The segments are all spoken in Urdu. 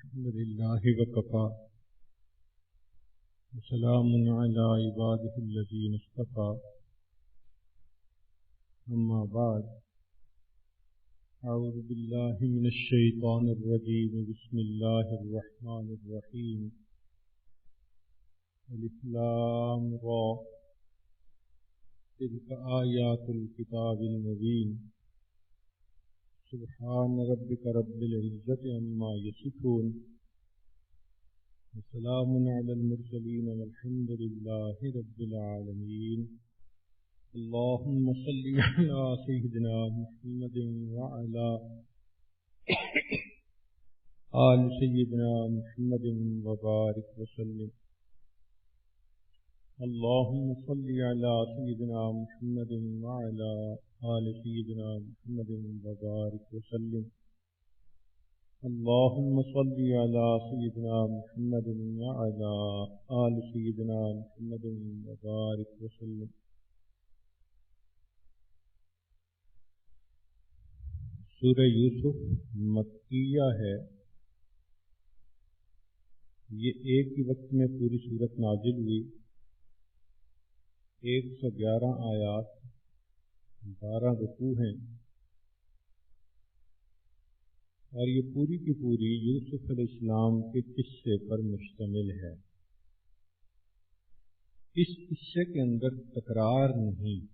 الحمد لله وكفى وسلام على عباده الذين اصطفى أما بعد أعوذ بالله من الشيطان الرجيم بسم الله الرحمن الرحيم ألف لام را تلك آيات الكتاب المبين سبحان ربك رب العزة عما يصفون وسلام على المرسلين والحمد لله رب العالمين اللهم صل على سيدنا محمد وعلى آل سيدنا محمد وبارك وسلم اللهم صل على سيدنا محمد وعلى آل سيدنا محمد وبارك وسلم اللهم صل على سيدنا محمد وعلى آل سيدنا محمد وبارك وسلم. سورہ یوسف مکیہ ہے. یہ ایک ہی وقت میں پوری سورت نازل ہوئی. 111 آیات، 12 رکوع ہیں، اور یہ پوری کی پوری یوسف علیہ السلام کے قصے پر مشتمل ہے. اس قصے کے اندر تکرار نہیں،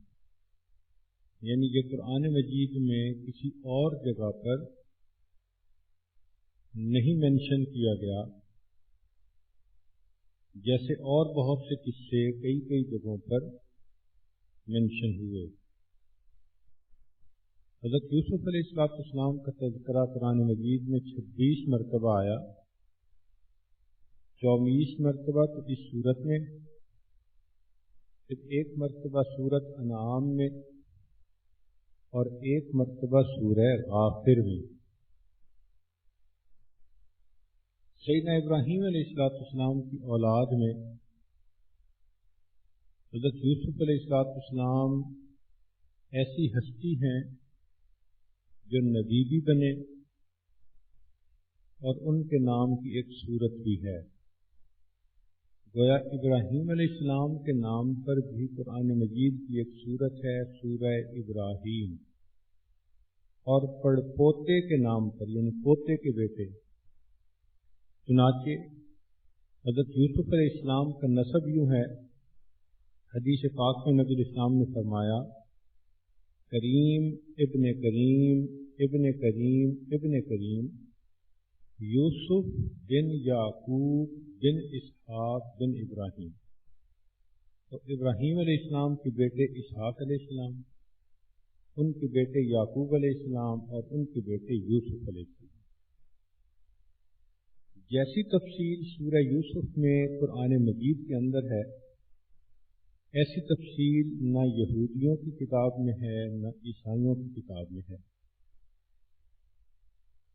یعنی یہ قرآن مجید میں کسی اور جگہ پر نہیں مینشن کیا گیا، جیسے اور بہت سے قصے کئی جگہوں پر مینشن ہوئے. حضرت یوسف علیہ السلام کا تذکرہ قرآن مجید میں 26 مرتبہ آیا. 24 مرتبہ تو اس سورت میں، پھر 1 مرتبہ سورت انعام میں، اور 1 مرتبہ سورہ غافر میں. سیدنا ابراہیم علیہ السلام کی اولاد میں حضرت یوسف علیہ السلام ایسی ہستی ہیں جو نبی بھی بنے، اور ان کے نام کی ایک سورت بھی ہے. گویا ابراہیم علیہ السلام کے نام پر بھی قرآن مجید کی ایک سورت ہے، سورہ ابراہیم، اور پڑپوتے کے نام پر، یعنی پوتے کے بیٹے. چنانچہ حضرت یوسف علیہ السلام کا نسب یوں ہے، حدیث پاک میں نبی الاسلام نے فرمایا، کریم ابن کریم ابن کریم ابن کریم یوسف بن یعقوب بن اسحاق بن ابراہیم. تو ابراہیم علیہ السلام کے بیٹے اسحاق علیہ السلام، ان کے بیٹے یعقوب علیہ السلام، اور ان کے بیٹے یوسف علیہ السلام. جیسی تفصیل سورہ یوسف میں قرآن مجید کے اندر ہے، ایسی تفصیل نہ یہودیوں کی کتاب میں ہے نہ عیسائیوں کی کتاب میں ہے.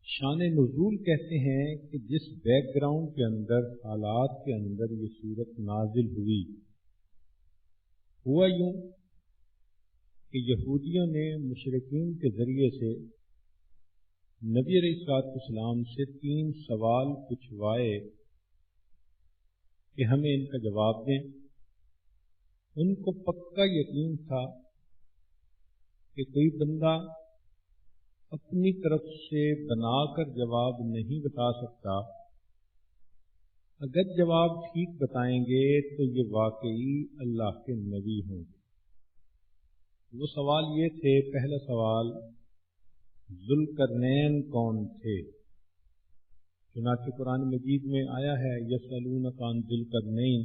شان نزول کہتے ہیں کہ جس بیک گراؤنڈ کے اندر، حالات کے اندر یہ صورت نازل ہوئی، ہوا یوں کہ یہودیوں نے مشرکین کے ذریعے سے نبی علیہ السلام سے 3 سوال پوچھوائے کہ ہمیں ان کا جواب دیں. ان کو پکا یقین تھا کہ کوئی بندہ اپنی طرف سے بنا کر جواب نہیں بتا سکتا. اگر جواب ٹھیک بتائیں گے تو یہ واقعی اللہ کے نبی ہوں گے. وہ سوال یہ تھے، پہلا سوال، ذوالقرنین کون تھے؟ چنانچہ قرآن مجید میں آیا ہے، یسألونک عن ذوالقرنین.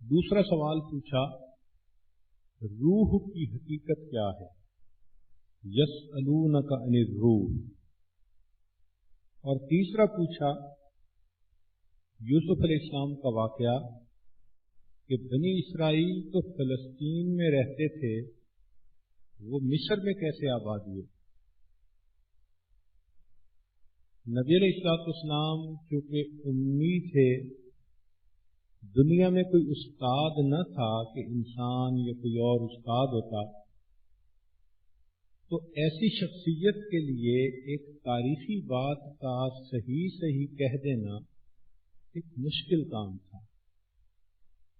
دوسرا سوال پوچھا، روح کی حقیقت کیا ہے؟ یسألونک عن الروح. اور تیسرا پوچھا یوسف علیہ السلام کا واقعہ کہ بنی اسرائیل تو فلسطین میں رہتے تھے، وہ مصر میں کیسے آباد ہوئے؟ نبی علیہ السلام چونکہ امی تھے، دنیا میں کوئی استاد نہ تھا کہ انسان یا کوئی اور استاد ہوتا، تو ایسی شخصیت کے لیے ایک تاریخی بات کا صحیح کہہ دینا ایک مشکل کام تھا۔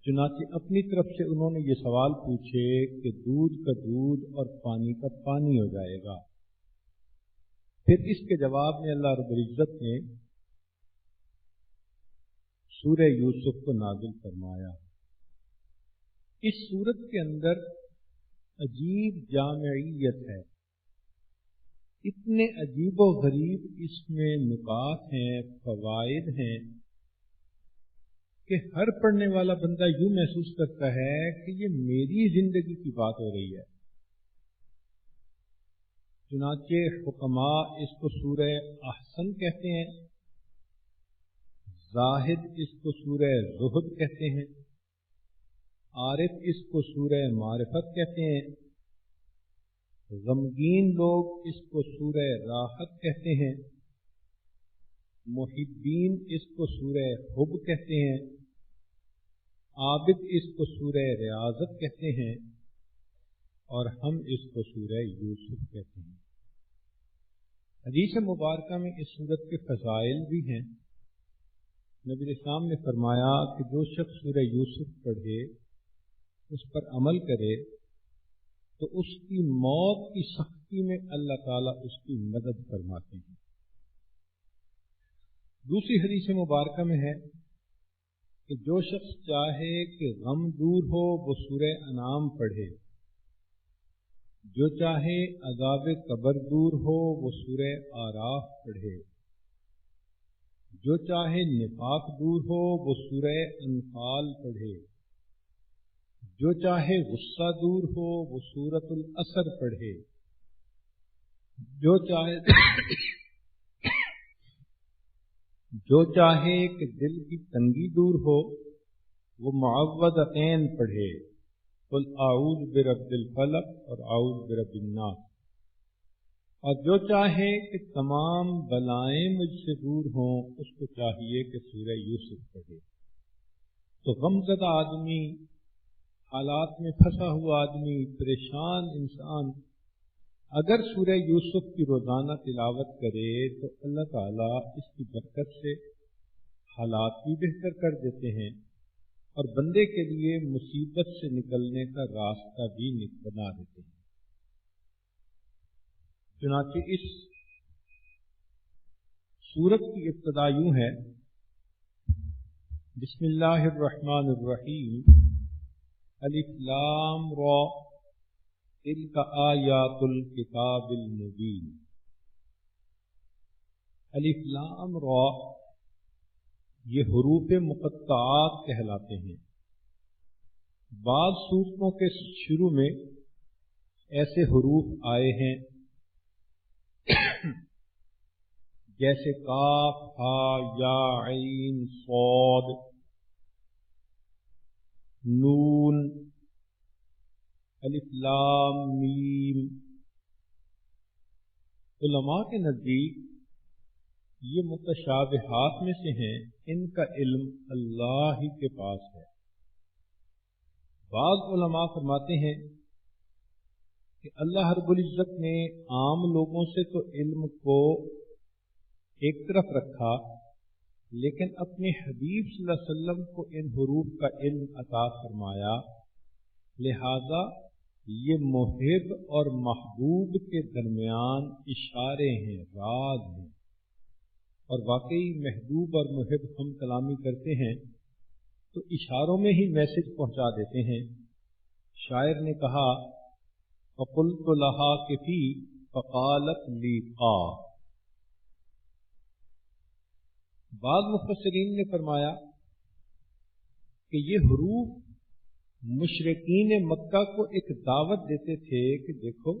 چنانچہ اپنی طرف سے انہوں نے یہ سوال پوچھے کہ دودھ کا دودھ اور پانی کا پانی ہو جائے گا۔ پھر اس کے جواب میں اللہ رب العزت نے سورہ یوسف کو نازل فرمایا۔ اس سورت کے اندر عجیب جامعیت ہے، اتنے عجیب و غریب اس میں نکات ہیں، فوائد ہیں کہ ہر پڑھنے والا بندہ یوں محسوس کرتا ہے کہ یہ میری زندگی کی بات ہو رہی ہے۔ چنانچہ حکماء اس کو سورہ احسن کہتے ہیں، زاہد اس کو سورہ زہد کہتے ہیں، عارف اس کو سورہ معرفت کہتے ہیں، غمگین لوگ اس کو سورہ راحت کہتے ہیں، محبین اس کو سورہ حب کہتے ہیں، عابد اس کو سورہ ریاضت کہتے ہیں، اور ہم اس کو سورہ یوسف کہتے ہیں۔ حدیث مبارکہ میں اس سورت کے فضائل بھی ہیں۔ نبی اسلام نے فرمایا کہ جو شخص سورہ یوسف پڑھے، اس پر عمل کرے، تو اس کی موت کی سختی میں اللہ تعالیٰ اس کی مدد فرماتے ہیں۔ دوسری حدیث مبارکہ میں ہے کہ جو شخص چاہے کہ غم دور ہو وہ سورہ انعام پڑھے، جو چاہے عذاب قبر دور ہو وہ سورہ آراف پڑھے، جو چاہے نفاق دور ہو وہ سورہ انفال پڑھے، جو چاہے غصہ دور ہو وہ سورۃ العصر پڑھے، جو چاہے کہ دل کی تنگی دور ہو وہ معوذتین پڑھے، قل اعوذ برب الفلق اور اعوذ برب الناس، اور جو چاہے کہ تمام بلائیں مجھ سے دور ہوں اس کو چاہیے کہ سورہ یوسف پڑھے۔ تو غمزدہ آدمی، حالات میں پھنسا ہوا آدمی، پریشان انسان اگر سورہ یوسف کی روزانہ تلاوت کرے تو اللہ تعالیٰ اس کی برکت سے حالات بھی بہتر کر دیتے ہیں اور بندے کے لیے مصیبت سے نکلنے کا راستہ بھی بنا دیتے ہیں۔ چنانچہ اس سورت کی ابتدا یوں ہے، بسم اللہ الرحمن الرحیم، الف لام را تلک آیات الکتاب المبین۔ الف لام را یہ حروف مقطعات کہلاتے ہیں۔ بعض سورتوں کے شروع میں ایسے حروف آئے ہیں جیسے کاف، ہا، یا، عین، صاد، نون، الف لام میم۔ علماء کے نزدیک یہ متشابہات میں سے ہیں، ان کا علم اللہ ہی کے پاس ہے۔ بعض علماء فرماتے ہیں کہ اللہ رب العزت نے عام لوگوں سے تو علم کو ایک طرف رکھا، لیکن اپنے حبیب صلی اللہ علیہ وسلم کو ان حروف کا علم عطا فرمایا، لہذا یہ محب اور محبوب کے درمیان اشارے ہیں، راز ہیں، اور واقعی محبوب اور محب ہم کلامی کرتے ہیں تو اشاروں میں ہی میسج پہنچا دیتے ہیں۔ شاعر نے کہا فَقُلْتُ لَهَا كِفِي فَقَالَتْ لِي قَا۔ بعض مفسرین نے فرمایا کہ یہ حروف مشرکین مکہ کو ایک دعوت دیتے تھے کہ دیکھو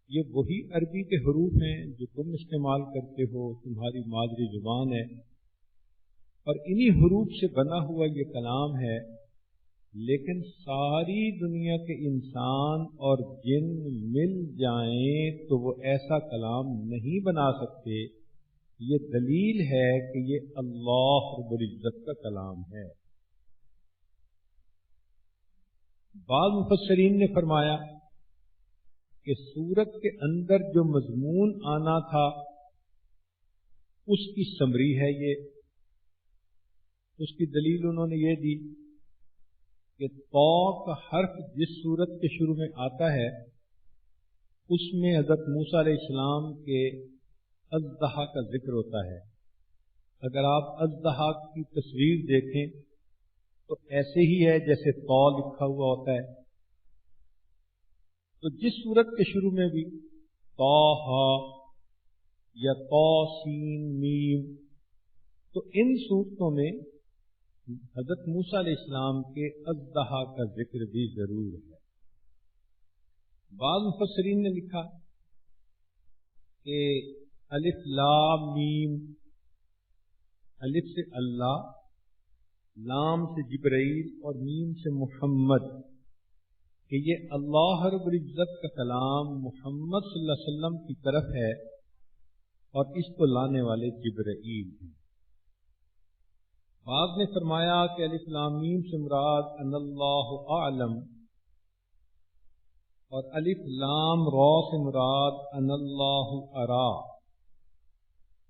یہ وہی عربی کے حروف ہیں جو تم استعمال کرتے ہو، تمہاری مادری زبان ہے، اور انہی حروف سے بنا ہوا یہ کلام ہے، لیکن ساری دنیا کے انسان اور جن مل جائیں تو وہ ایسا کلام نہیں بنا سکتے۔ یہ دلیل ہے کہ یہ اللہ رب العزت کا کلام ہے۔ بعض مفسرین نے فرمایا کہ سورت کے اندر جو مضمون آنا تھا اس کی سمری ہے یہ. اس کی دلیل انہوں نے یہ دی کہ تو کا حرف جس سورت کے شروع میں آتا ہے اس میں حضرت موسیٰ علیہ السلام کے اژدہا کا ذکر ہوتا ہے. اگر آپ اژدہا کی تصویر دیکھیں تو ایسے ہی ہے جیسے تو لکھا ہوا ہوتا ہے. تو جس سورت کے شروع میں بھی طٰہٰ یا تو سین میم، تو ان صورتوں میں حضرت موسیٰ علیہ السلام کے اژدہا کا ذکر بھی ضرور ہے. بعض مفسرین نے لکھا کہ الف لام میم، الف سے اللہ، لام سے جبرائیل اور میم سے محمد، کہ یہ اللہ رب العزت کا کلام محمد صلی اللہ علیہ وسلم کی طرف ہے اور اس کو لانے والے جبرائیل ہیں. بعض نے فرمایا کہ الف لام میم سے مراد ان اللہ اعلم، اور الف لام را سے مراد ان اللہ ارا،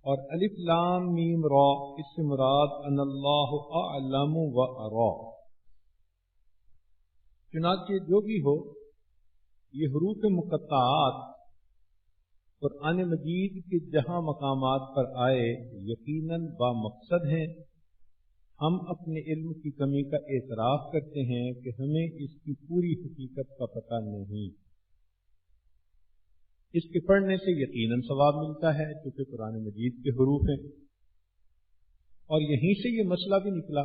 اور الف لام میم را اس سے مراد ان اللہ اعلم و ارا. چنانچہ جو بھی ہو، یہ حروف مقطعات قرآن مجید کے جہاں مقامات پر آئے یقیناً با مقصد ہیں. ہم اپنے علم کی کمی کا اعتراف کرتے ہیں کہ ہمیں اس کی پوری حقیقت کا پتہ نہیں. اس کے پڑھنے سے یقیناً ثواب ملتا ہے کیونکہ قرآن مجید کے حروف ہیں. اور یہیں سے یہ مسئلہ بھی نکلا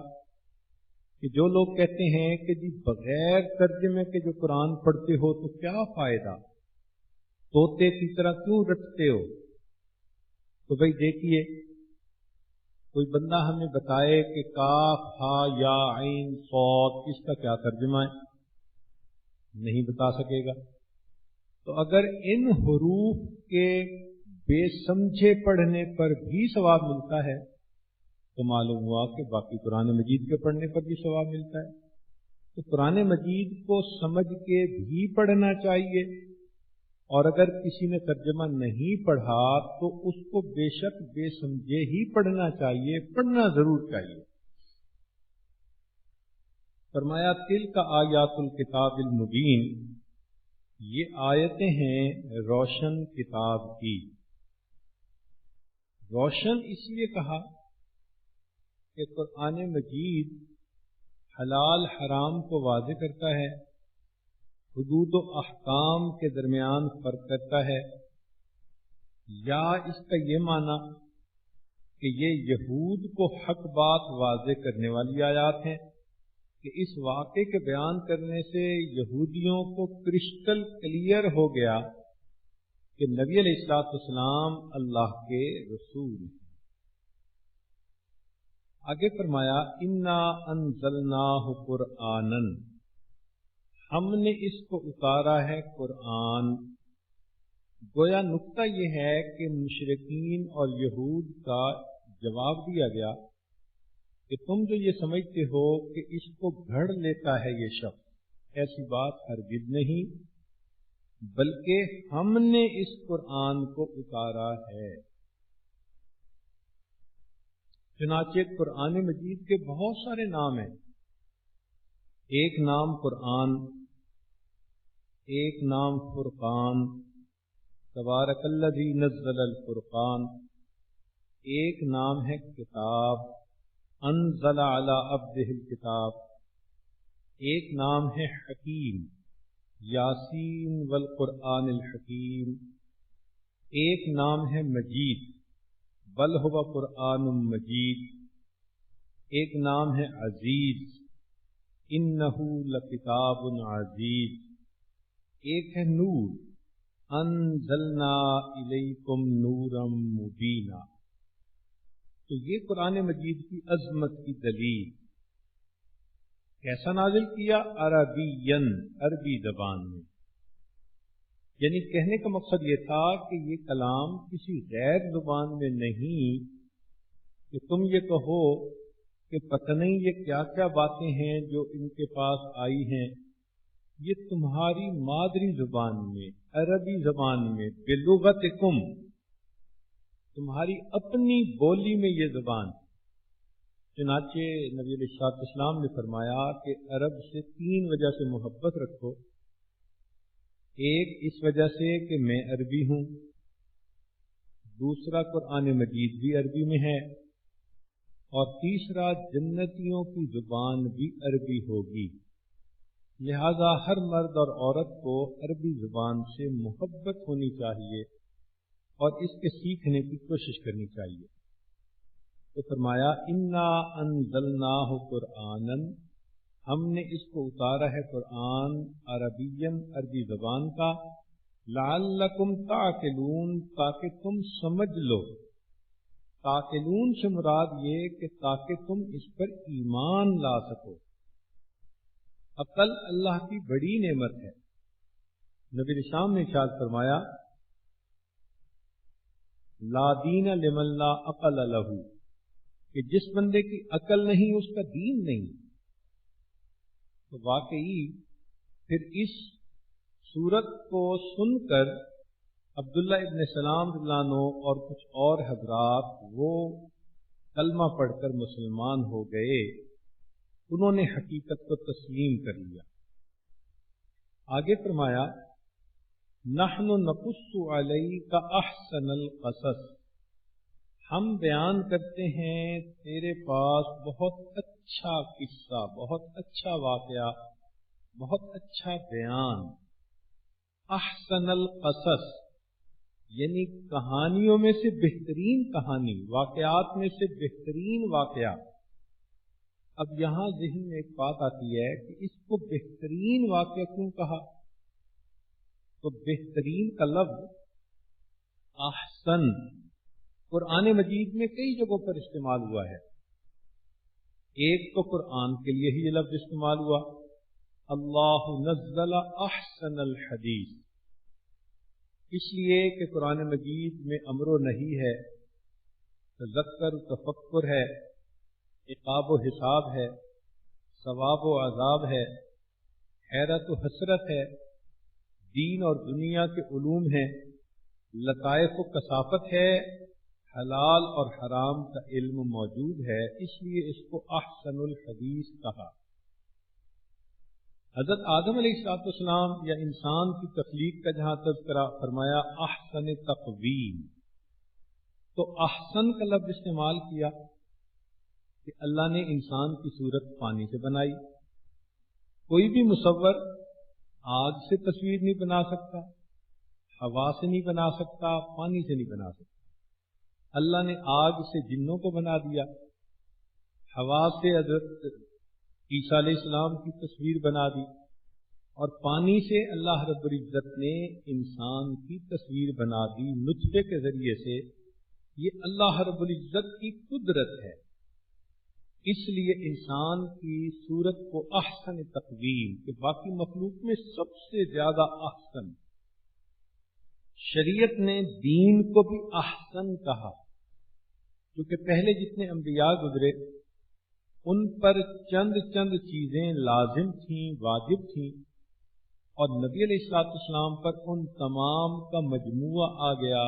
کہ جو لوگ کہتے ہیں کہ جی بغیر ترجمے کے جو قرآن پڑھتے ہو تو کیا فائدہ، طوطے کی طرح کیوں رٹتے ہو؟ تو بھائی دیکھیے، کوئی بندہ ہمیں بتائے کہ کاف ہا یا عین صاد اس کا کیا ترجمہ ہے، نہیں بتا سکے گا. تو اگر ان حروف کے بے سمجھے پڑھنے پر بھی ثواب ملتا ہے تو معلوم ہوا کہ باقی قرآن مجید کے پڑھنے پر بھی ثواب ملتا ہے. تو قرآن مجید کو سمجھ کے بھی پڑھنا چاہیے، اور اگر کسی نے ترجمہ نہیں پڑھا تو اس کو بے شک بے سمجھے ہی پڑھنا چاہیے، پڑھنا ضرور چاہیے. فرمایا تلک آیات الکتاب المبین، یہ آیتیں ہیں روشن کتاب کی. روشن اس لیے کہا کہ قرآن مجید حلال حرام کو واضح کرتا ہے، حدود و احکام کے درمیان فرق کرتا ہے. یا اس کا یہ معنی کہ یہ یہود کو حق بات واضح کرنے والی آیات ہیں کہ اس واقعے کے بیان کرنے سے یہودیوں کو کرسٹل کلیئر ہو گیا کہ نبی علیہ الصلوۃ والسلام اللہ کے رسول ہیں. آگے فرمایا انا انزلناہ قرآنا، ہم نے اس کو اتارا ہے قرآن. گویا نکتہ یہ ہے کہ مشرکین اور یہود کا جواب دیا گیا کہ تم جو یہ سمجھتے ہو کہ اس کو گھڑ لیتا ہے یہ شخص، ایسی بات ہرگز نہیں، بلکہ ہم نے اس قرآن کو اتارا ہے. چنانچہ قرآن مجید کے بہت سارے نام ہیں. ایک نام قرآن، ایک نام فرقان، تبارک الذی نزل الفرقان، ایک نام ہے کتاب، انزل علی عبدہ الکتاب، ایک نام ہے حکیم، یاسین والقرآن الحکیم، ایک نام ہے مجید، بل هو قرآن مجید، ایک نام ہے عزیز، انہ لکتاب عزیز، ایک ہے نور، انزلنا الیکم نورا مبینا. تو یہ قرآن مجید کی عظمت کی دلیل. کیسا نازل کیا؟ عربین، عربی زبان میں. یعنی کہنے کا مقصد یہ تھا کہ یہ کلام کسی غیر زبان میں نہیں کہ تم یہ کہو کہ پتہ نہیں یہ کیا کیا باتیں ہیں جو ان کے پاس آئی ہیں، یہ تمہاری مادری زبان میں، عربی زبان میں، بلغتکم، تمہاری اپنی بولی میں یہ زبان۔ چنانچہ نبی علیہ السلام نے فرمایا کہ عرب سے 3 وجہ سے محبت رکھو۔ ایک اس وجہ سے کہ میں عربی ہوں، دوسرا قرآن مجید بھی عربی میں ہے، اور تیسرا جنتیوں کی زبان بھی عربی ہوگی، لہذا ہر مرد اور عورت کو عربی زبان سے محبت ہونی چاہیے اور اس کے سیکھنے کی کوشش کرنی چاہیے۔ تو فرمایا انا انزلناہ قرآنا، ہم نے اس کو اتارا ہے قرآن عربین، عربی زبان کا، لعلکم تعقلون، تاکہ تم سمجھ لو۔ تعقلون سے مراد یہ کہ تاکہ تم اس پر ایمان لا سکو۔ عقل اللہ کی بڑی نعمت ہے۔ نبی الاسلام نے ارشاد فرمایا لا دین لمن لا عقل لہ، کہ جس بندے کی عقل نہیں اس کا دین نہیں۔ تو واقعی پھر اس سورت کو سن کر عبداللہ ابن سلام رضی اللہ عنہ اور کچھ اور حضرات وہ کلمہ پڑھ کر مسلمان ہو گئے، انہوں نے حقیقت کو تسلیم کر لیا۔ آگے فرمایا نحن نقص علیک احسن القصص، ہم بیان کرتے ہیں تیرے پاس بہت اچھا قصہ، بہت اچھا واقعہ، بہت اچھا بیان۔ احسن القصص یعنی کہانیوں میں سے بہترین کہانی، واقعات میں سے بہترین واقعہ۔ اب یہاں ذہن میں ایک بات آتی ہے کہ اس کو بہترین واقعہ کیوں کہا؟ تو بہترین کا لفظ احسن قرآن مجید میں کئی جگہوں پر استعمال ہوا ہے۔ ایک تو قرآن کے لیے ہی یہ لفظ استعمال ہوا، اللہ نزل احسن الحدیث، اس لیے کہ قرآن مجید میں امر و نہی ہے، تذکر و تفکر ہے، عقاب و حساب ہے، ثواب و عذاب ہے، حیرت و حسرت ہے، دین اور دنیا کے علوم ہیں، لطائف و کثافت ہے، حلال اور حرام کا علم موجود ہے، اس لیے اس کو احسن الحدیث کہا۔ حضرت آدم علیہ السلام یا انسان کی تخلیق کا جہاں تذکرہ فرمایا احسن تقویم، تو احسن کا لفظ استعمال کیا کہ اللہ نے انسان کی صورت پانی سے بنائی۔ کوئی بھی مصور آگ سے تصویر نہیں بنا سکتا، ہوا سے نہیں بنا سکتا، پانی سے نہیں بنا سکتا۔ اللہ نے آگ سے جنوں کو بنا دیا، ہوا سے حضرت عیسیٰ علیہ السلام کی تصویر بنا دی، اور پانی سے اللہ رب العزت نے انسان کی تصویر بنا دی نطفے کے ذریعے سے۔ یہ اللہ رب العزت کی قدرت ہے، اس لیے انسان کی صورت کو احسن تقویم کہ باقی مخلوق میں سب سے زیادہ احسن۔ شریعت نے دین کو بھی احسن کہا، کیونکہ پہلے جتنے انبیاء گزرے ان پر چند چیزیں لازم تھیں، واجب تھیں، اور نبی علیہ السلام پر ان تمام کا مجموعہ آ گیا،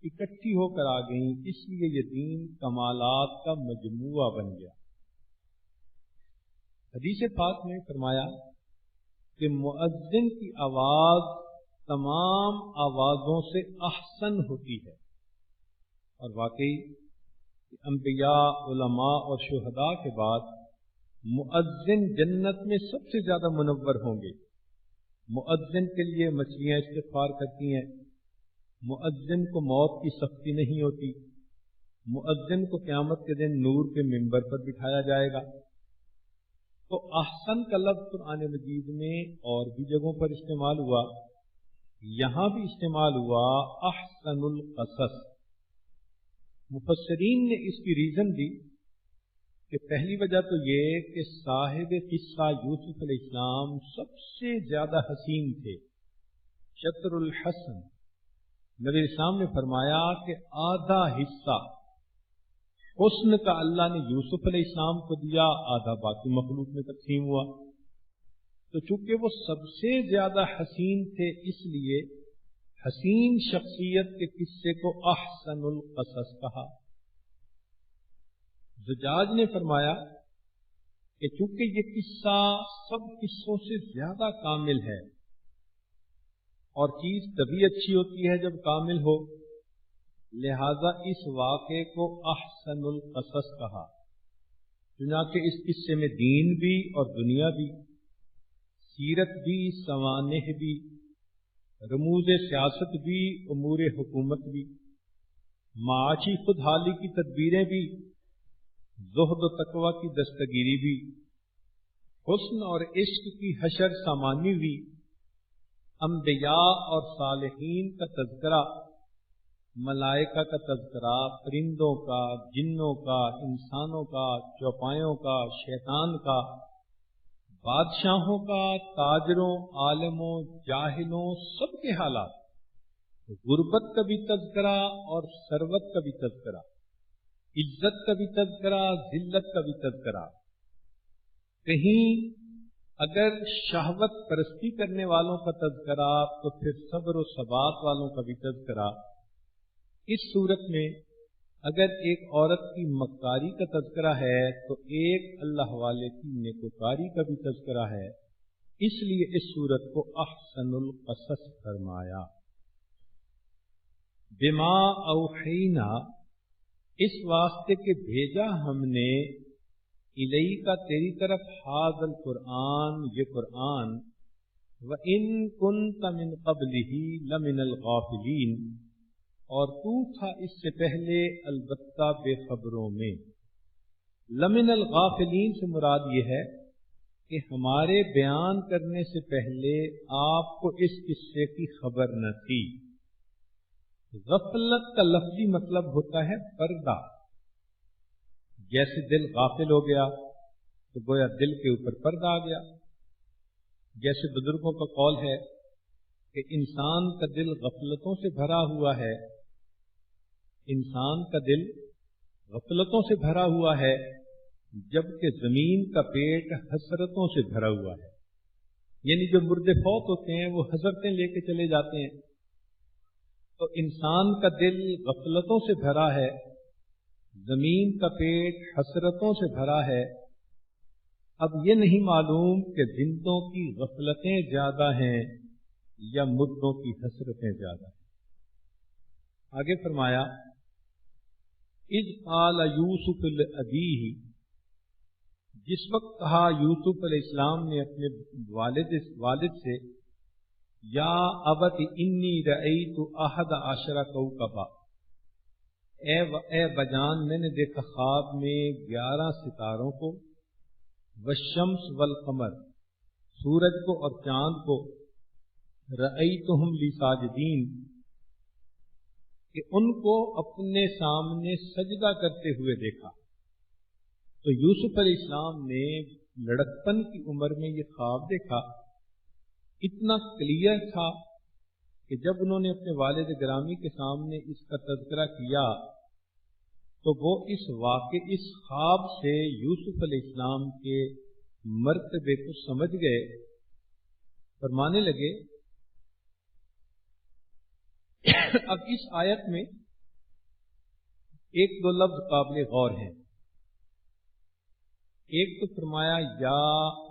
اکٹھی ہو کر آ گئیں، اس لیے یہ دین کمالات کا مجموعہ بن گیا۔ حدیث پاک میں فرمایا کہ مؤذن کی آواز تمام آوازوں سے احسن ہوتی ہے، اور واقعی انبیاء، علماء اور شہداء کے بعد مؤذن جنت میں سب سے زیادہ منور ہوں گے۔ مؤذن کے لیے مچھلیاں استغفار کرتی ہیں، مؤذن کو موت کی سختی نہیں ہوتی، مؤذن کو قیامت کے دن نور کے منبر پر بٹھایا جائے گا۔ تو احسن کا لفظ قرآن مجید میں اور بھی جگہوں پر استعمال ہوا، یہاں بھی استعمال ہوا احسن القصص۔ مفسرین نے اس کی ریزن دی کہ پہلی وجہ تو یہ کہ صاحب قصہ یوسف علیہ السلام سب سے زیادہ حسین تھے، شطر الحسن۔ نبی اسلام نے فرمایا کہ آدھا حصہ حسن کا اللہ نے یوسف علیہ السلام کو دیا، آدھا باقی مخلوق میں تقسیم ہوا۔ تو چونکہ وہ سب سے زیادہ حسین تھے اس لیے حسین شخصیت کے قصے کو احسن القصص کہا۔ زجاج نے فرمایا کہ چونکہ یہ قصہ سب قصوں سے زیادہ کامل ہے، اور چیز تبھی اچھی ہوتی ہے جب کامل ہو، لہذا اس واقعے کو احسن القصص کہا۔ چنانچہ اس قصے میں دین بھی اور دنیا بھی، سیرت بھی، سوانح بھی، رموز سیاست بھی، امور حکومت بھی، معاشی خودحالی کی تدبیریں بھی، زہد و تقوی کی دستگیری بھی، حسن اور عشق کی حشر سامانی بھی، انبیاء اور صالحین کا تذکرہ، ملائکہ کا تذکرہ، پرندوں کا، جنوں کا، انسانوں کا، چوپایوں کا، شیطان کا، بادشاہوں کا، تاجروں، عالموں، جاہلوں، سب کے حالات، غربت کا بھی تذکرہ اور ثروت کا بھی تذکرہ، عزت کا بھی تذکرہ، ذلت کا بھی تذکرہ، کہیں اگر شہوت پرستی کرنے والوں کا تذکرہ تو پھر صبر و ثبات والوں کا بھی تذکرہ۔ اس صورت میں اگر ایک عورت کی مکاری کا تذکرہ ہے تو ایک اللہ والے کی نیکوکاری کا بھی تذکرہ ہے، اس لیے اس صورت کو احسن القصص فرمایا۔ بما اوحینا، اس واسطے کہ بھیجا ہم نے، الیہ کا تیری طرف، ھذا القرآن، یہ قرآن، وَإِن كُنتَ مِن قَبْلِهِ لَمِنَ الْغَافِلِينَ، اور تو تھا اس سے پہلے البتہ بے خبروں میں۔ لمن الغافلین سے مراد یہ ہے کہ ہمارے بیان کرنے سے پہلے آپ کو اس قصے کی خبر نہ تھی۔ غفلت کا لفظی مطلب ہوتا ہے پردہ، جیسے دل غافل ہو گیا تو گویا دل کے اوپر پردہ آ گیا۔ جیسے بزرگوں کا قول ہے کہ انسان کا دل غفلتوں سے بھرا ہوا ہے، انسان کا دل غفلتوں سے بھرا ہوا ہے، جبکہ زمین کا پیٹ حسرتوں سے بھرا ہوا ہے۔ یعنی جو مردے فوت ہوتے ہیں وہ حسرتیں لے کے چلے جاتے ہیں، تو انسان کا دل غفلتوں سے بھرا ہے، زمین کا پیٹ حسرتوں سے بھرا ہے۔ اب یہ نہیں معلوم کہ زندوں کی غفلتیں زیادہ ہیں یا مردوں کی حسرتیں زیادہ ہیں۔ آگے فرمایا، اذ قال یوسف لابیہ، جس وقت کہا یوسف علیہ السلام نے اپنے والد سے، یا ابت انی رأیت احد عشر کوکبا، اے بجان میں نے دیکھا خواب میں 11 ستاروں کو، والشمس والقمر، سورج کو اور چاند کو، رأیتہم لی ساجدین، کہ ان کو اپنے سامنے سجدہ کرتے ہوئے دیکھا۔ تو یوسف علیہ السلام نے لڑکپن کی عمر میں یہ خواب دیکھا، اتنا کلیئر تھا کہ جب انہوں نے اپنے والد گرامی کے سامنے اس کا تذکرہ کیا تو وہ اس خواب سے یوسف علیہ السلام کے مرتبے کو سمجھ گئے، فرمانے لگے۔ اب اس آیت میں ایک دو لفظ قابل غور ہیں۔ ایک تو فرمایا یا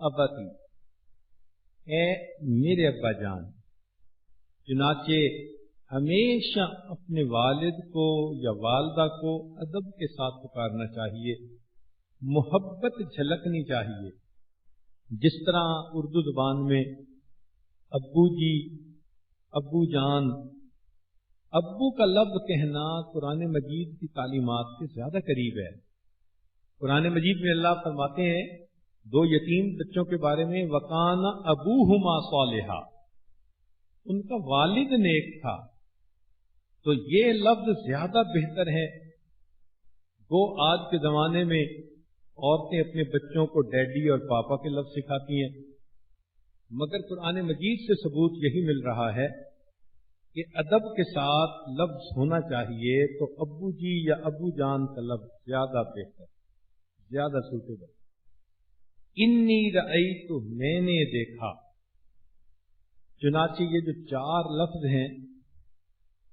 ابتی، اے میرے ابا جان۔ چنانچہ ہمیشہ اپنے والد کو یا والدہ کو ادب کے ساتھ پکارنا چاہیے، محبت جھلکنی چاہیے، جس طرح اردو زبان میں ابو جی، ابو جان، ابو کا لفظ کہنا قرآن مجید کی تعلیمات سے زیادہ قریب ہے۔ قرآن مجید میں اللہ فرماتے ہیں 2 یتیم بچوں کے بارے میں، وَقَانَ أَبُوهُمَا صَالِحًا، ان کا والد نیک تھا، تو یہ لفظ زیادہ بہتر ہے۔ وہ آج کے زمانے میں عورتیں اپنے بچوں کو ڈیڈی اور پاپا کے لفظ سکھاتی ہیں، مگر قرآن مجید سے ثبوت یہی مل رہا ہے کہ ادب کے ساتھ لفظ ہونا چاہیے، تو ابو جی یا ابو جان کا لفظ زیادہ بہتر، زیادہ سوٹیبل۔ انی رأیت، میں نے دیکھا. چنانچہ یہ جو 4 لفظ ہیں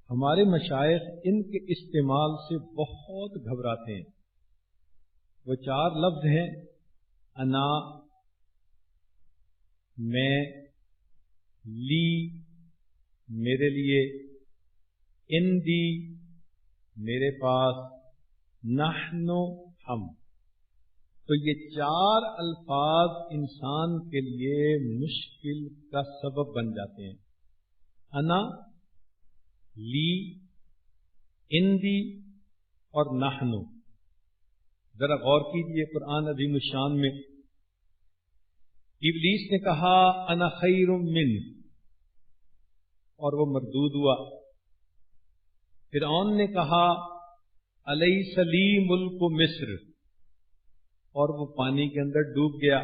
ہمارے مشائخ ان کے استعمال سے بہت گھبراتے ہیں. وہ 4 لفظ ہیں انا، میں، لی میرے لیے، اندی میرے پاس، نحن ہم. تو یہ 4 الفاظ انسان کے لیے مشکل کا سبب بن جاتے ہیں. انا، لی، اندی اور نحن. ذرا غور کیجیے قرآن عظیم الشان میں ابلیس نے کہا انا خیر من، اور وہ مردود ہوا. فرعون نے کہا الیس لی ملک مصر، اور وہ پانی کے اندر ڈوب گیا.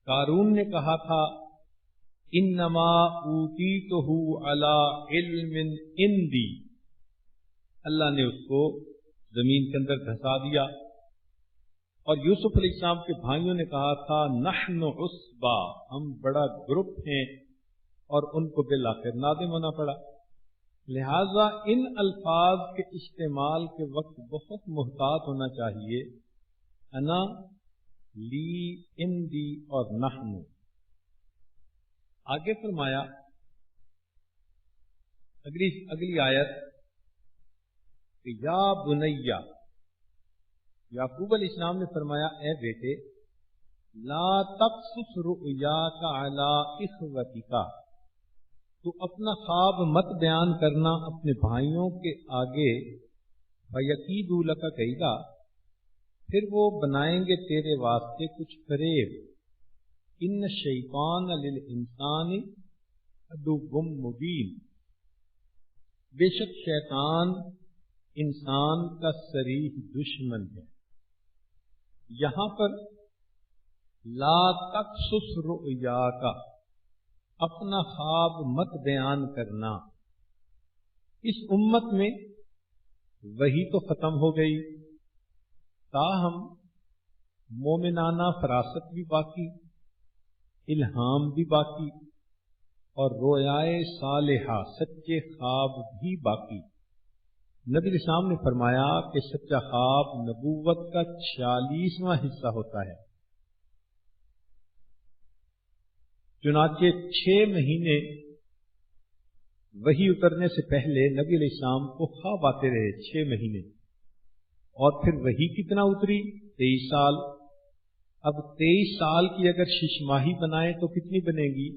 قارون نے کہا تھا انما اوتیتہ علی علم عندی، اللہ نے اس کو زمین کے اندر دھسا دیا. اور یوسف علیہ السلام کے بھائیوں نے کہا تھا نحن عصبہ، ہم بڑا گروپ ہیں، اور ان کو بالآخر نادم ہونا پڑا. لہذا ان الفاظ کے استعمال کے وقت بہت محتاط ہونا چاہیے. انا، لی، اندی اور نحن. آگے فرمایا اگلی آیت کہ یا بنیا، یعقوب علیہ السلام نے فرمایا اے بیٹے لا تقصص رؤیاک علی اخوتک، تو اپنا خواب مت بیان کرنا اپنے بھائیوں کے آگے. فیکیدوا لک کیدا، پھر وہ بنائیں گے تیرے واسطے کچھ فریب. ان الشیطان للانسان عدو مبین، بے شک شیطان انسان کا صریح دشمن ہے. یہاں پر لا تقصص رؤیاک، اپنا خواب مت بیان کرنا. اس امت میں وہی تو ختم ہو گئی، تاہم مومنانہ فراست بھی باقی، الہام بھی باقی، اور رویائے صالحہ سچے خواب بھی باقی. نبی علیہ السلام نے فرمایا کہ سچا خواب نبوت کا 46واں حصہ ہوتا ہے. چنانچہ 6 مہینے وحی اترنے سے پہلے نبی علیہ السلام کو خواب آتے رہے 6 مہینے، اور پھر وحی کتنا اتری 23 سال. اب 23 سال کی اگر ششماہی بنائیں تو کتنی بنے گی؟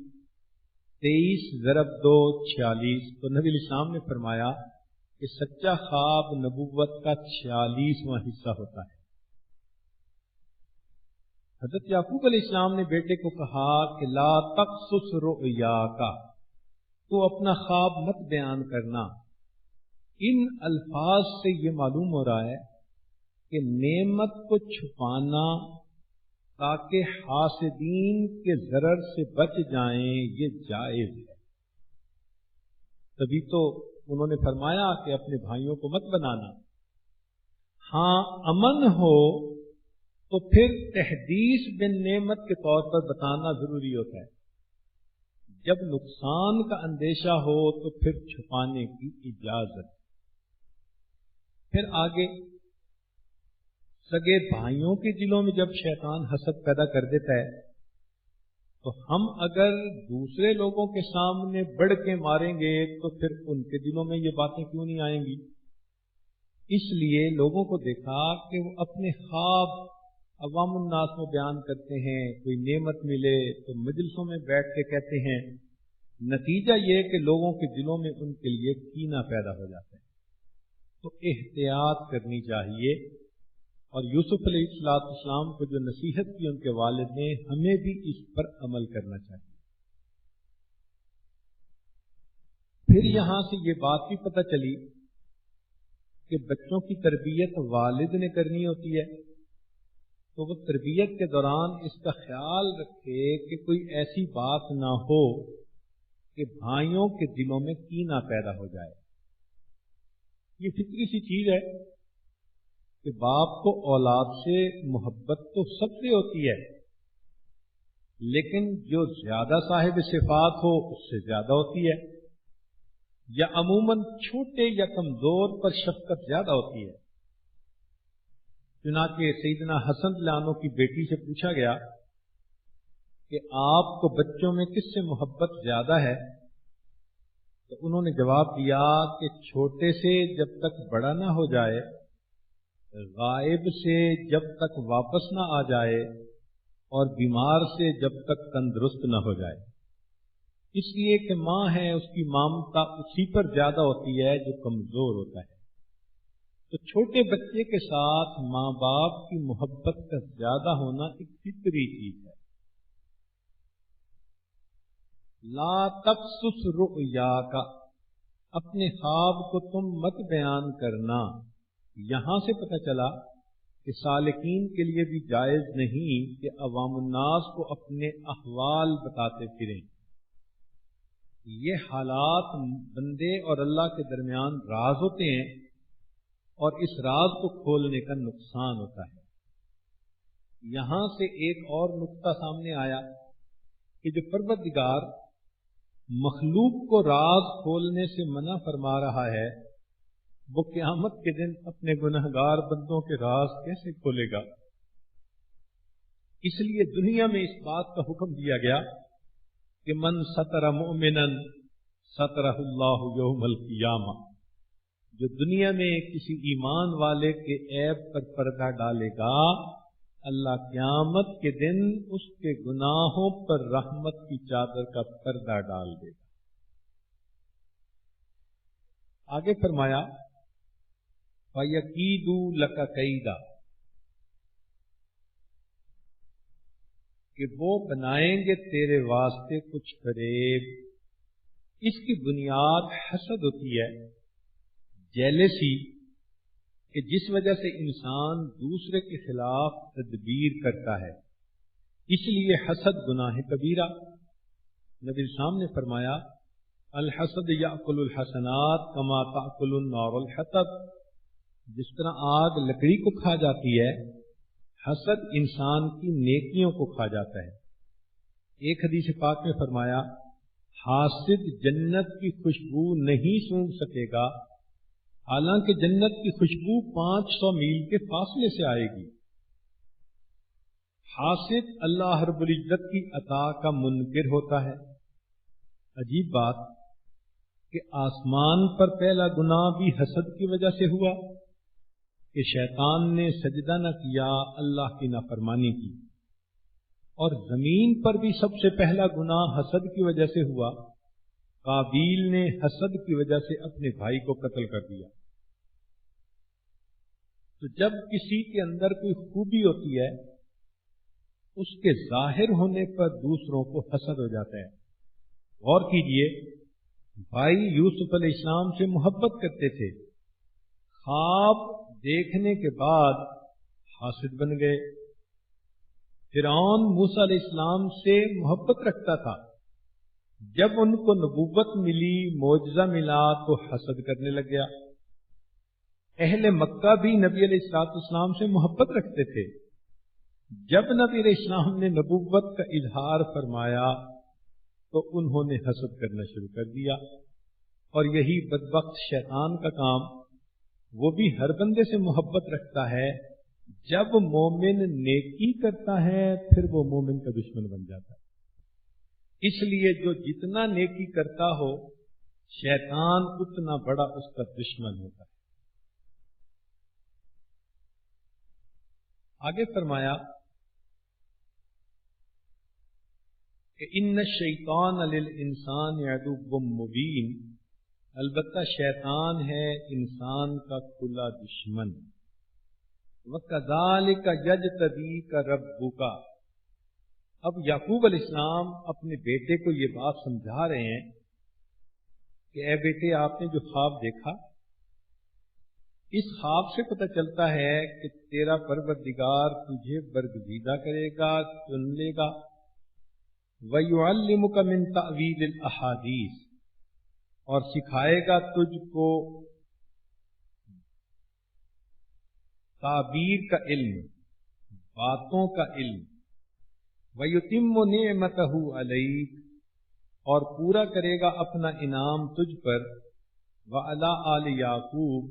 23 ضرب 2 46. تو نبی علیہ السلام نے فرمایا کہ سچا خواب نبوت کا 46واں حصہ ہوتا ہے. حضرت یعقوب علیہ السلام نے بیٹے کو کہا کہ لا تقصص رؤیاک، تو اپنا خواب مت بیان کرنا. ان الفاظ سے یہ معلوم ہو رہا ہے کہ نعمت کو چھپانا تاکہ حاسدین کے ضرر سے بچ جائیں یہ جائز ہے. تبھی تو انہوں نے فرمایا کہ اپنے بھائیوں کو مت بنانا. ہاں امن ہو تو پھر تحدیث بن نعمت کے طور پر بتانا ضروری ہوتا ہے. جب نقصان کا اندیشہ ہو تو پھر چھپانے کی اجازت. پھر آگے سگے بھائیوں کے دلوں میں جب شیطان حسد پیدا کر دیتا ہے تو ہم اگر دوسرے لوگوں کے سامنے بڑھ کے ماریں گے تو پھر ان کے دلوں میں یہ باتیں کیوں نہیں آئیں گی؟ اس لیے لوگوں کو دیکھا کہ وہ اپنے خواب عوام الناس میں بیان کرتے ہیں. کوئی نعمت ملے تو مجلسوں میں بیٹھ کے کہتے ہیں. نتیجہ یہ کہ لوگوں کے دلوں میں ان کے لیے کینہ پیدا ہو جاتا ہے. تو احتیاط کرنی چاہیے. اور یوسف علیہ السلام کو جو نصیحت کی ان کے والد نے، ہمیں بھی اس پر عمل کرنا چاہیے. پھر یہاں سے یہ بات بھی پتہ چلی کہ بچوں کی تربیت والد نے کرنی ہوتی ہے، تو وہ تربیت کے دوران اس کا خیال رکھے کہ کوئی ایسی بات نہ ہو کہ بھائیوں کے دلوں میں کینہ پیدا ہو جائے. یہ فطری سی چیز ہے کہ باپ کو اولاد سے محبت تو سب سے ہوتی ہے، لیکن جو زیادہ صاحب صفات ہو اس سے زیادہ ہوتی ہے، یا عموماً چھوٹے یا کمزور پر شفقت زیادہ ہوتی ہے۔ چنانچہ سیدنا حسن لانو کی بیٹی سے پوچھا گیا کہ آپ کو بچوں میں کس سے محبت زیادہ ہے؟ تو انہوں نے جواب دیا کہ چھوٹے سے جب تک بڑا نہ ہو جائے، غائب سے جب تک واپس نہ آ جائے، اور بیمار سے جب تک تندرست نہ ہو جائے۔ اس لیے کہ ماں ہے، اس کی مامتا اسی پر زیادہ ہوتی ہے جو کمزور ہوتا ہے۔ تو چھوٹے بچے کے ساتھ ماں باپ کی محبت کا زیادہ ہونا ایک فطری چیز ہے۔ لا تقصص رؤیاک، اپنے خواب کو تم مت بیان کرنا۔ یہاں سے پتہ چلا کہ سالکین کے لیے بھی جائز نہیں کہ عوام الناس کو اپنے احوال بتاتے پھریں۔ یہ حالات بندے اور اللہ کے درمیان راز ہوتے ہیں، اور اس راز کو کھولنے کا نقصان ہوتا ہے۔ یہاں سے ایک اور نقطہ سامنے آیا کہ جو پروردگار مخلوق کو راز کھولنے سے منع فرما رہا ہے، وہ قیامت کے دن اپنے گنہگار بندوں کے راز کیسے کھولے گا؟ اس لیے دنیا میں اس بات کا حکم دیا گیا کہ من ستر مؤمنا سترہ اللہ یوم القیامہ، جو دنیا میں کسی ایمان والے کے عیب پر پردہ ڈالے گا، اللہ قیامت کے دن اس کے گناہوں پر رحمت کی چادر کا پردہ ڈال دے گا۔ آگے فرمایا فَيَكِيدُوا لَكَ كَيْدًا، کہ وہ بنائیں گے تیرے واسطے کچھ فریب۔ اس کی بنیاد حسد ہوتی ہے، جیلسی، کہ جس وجہ سے انسان دوسرے کے خلاف تدبیر کرتا ہے۔ اس لیے حسد گناہ کبیرہ۔ نبی اسلام نے فرمایا الحسد یأکل الحسنات کما تأکل النار الحطب، جس طرح آگ لکڑی کو کھا جاتی ہے، حسد انسان کی نیکیوں کو کھا جاتا ہے۔ ایک حدیث پاک میں فرمایا حاسد جنت کی خوشبو نہیں سونگھ سکے گا، حالانکہ جنت کی خوشبو 500 میل کے فاصلے سے آئے گی۔ حاسد اللہ رب العزت کی عطا کا منکر ہوتا ہے۔ عجیب بات کہ آسمان پر پہلا گناہ بھی حسد کی وجہ سے ہوا کہ شیطان نے سجدہ نہ کیا، اللہ کی نافرمانی کی، اور زمین پر بھی سب سے پہلا گناہ حسد کی وجہ سے ہوا، قابیل نے حسد کی وجہ سے اپنے بھائی کو قتل کر دیا۔ تو جب کسی کے اندر کوئی خوبی ہوتی ہے، اس کے ظاہر ہونے پر دوسروں کو حسد ہو جاتا ہے۔ غور کیجئے، بھائی یوسف علیہ السلام سے محبت کرتے تھے، خواب دیکھنے کے بعد حاسد بن گئے۔ فرعون موسیٰ علیہ السلام سے محبت رکھتا تھا، جب ان کو نبوت ملی، معجزہ ملا، تو حسد کرنے لگ گیا۔ اہل مکہ بھی نبی علیہ السلام سے محبت رکھتے تھے، جب نبی علیہ السلام نے نبوت کا اظہار فرمایا تو انہوں نے حسد کرنا شروع کر دیا۔ اور یہی بدبخت شیطان کا کام، وہ بھی ہر بندے سے محبت رکھتا ہے، جب مومن نیکی کرتا ہے پھر وہ مومن کا دشمن بن جاتا ہے۔ اس لیے جو جتنا نیکی کرتا ہو، شیطان اتنا بڑا اس کا دشمن ہوتا ہے۔ آگے فرمایا کہ ان الشیطان للانسان عدو مبین، البتہ شیطان ہے انسان کا کھلا دشمن۔ وَكَذَلِكَ يَجْتَبِيكَ رَبُّكَ، اب یعقوب علیہ السلام اپنے بیٹے کو یہ بات سمجھا رہے ہیں کہ اے بیٹے، آپ نے جو خواب دیکھا، اس خواب سے پتہ چلتا ہے کہ تیرا پروردگار تجھے برگزیدہ کرے گا، چن لے گا۔ وَيُعَلِّمُكَ مِن تَأْوِيلِ الْأَحَادِيثِ، اور سکھائے گا تجھ کو تعبیر کا علم، باتوں کا علم، وَيُتِمُّ نِعْمَتَهُ عَلَيْكَ اور پورا کرے گا اپنا انعام تجھ پر، وَعَلَىٰ آلِ یعقوب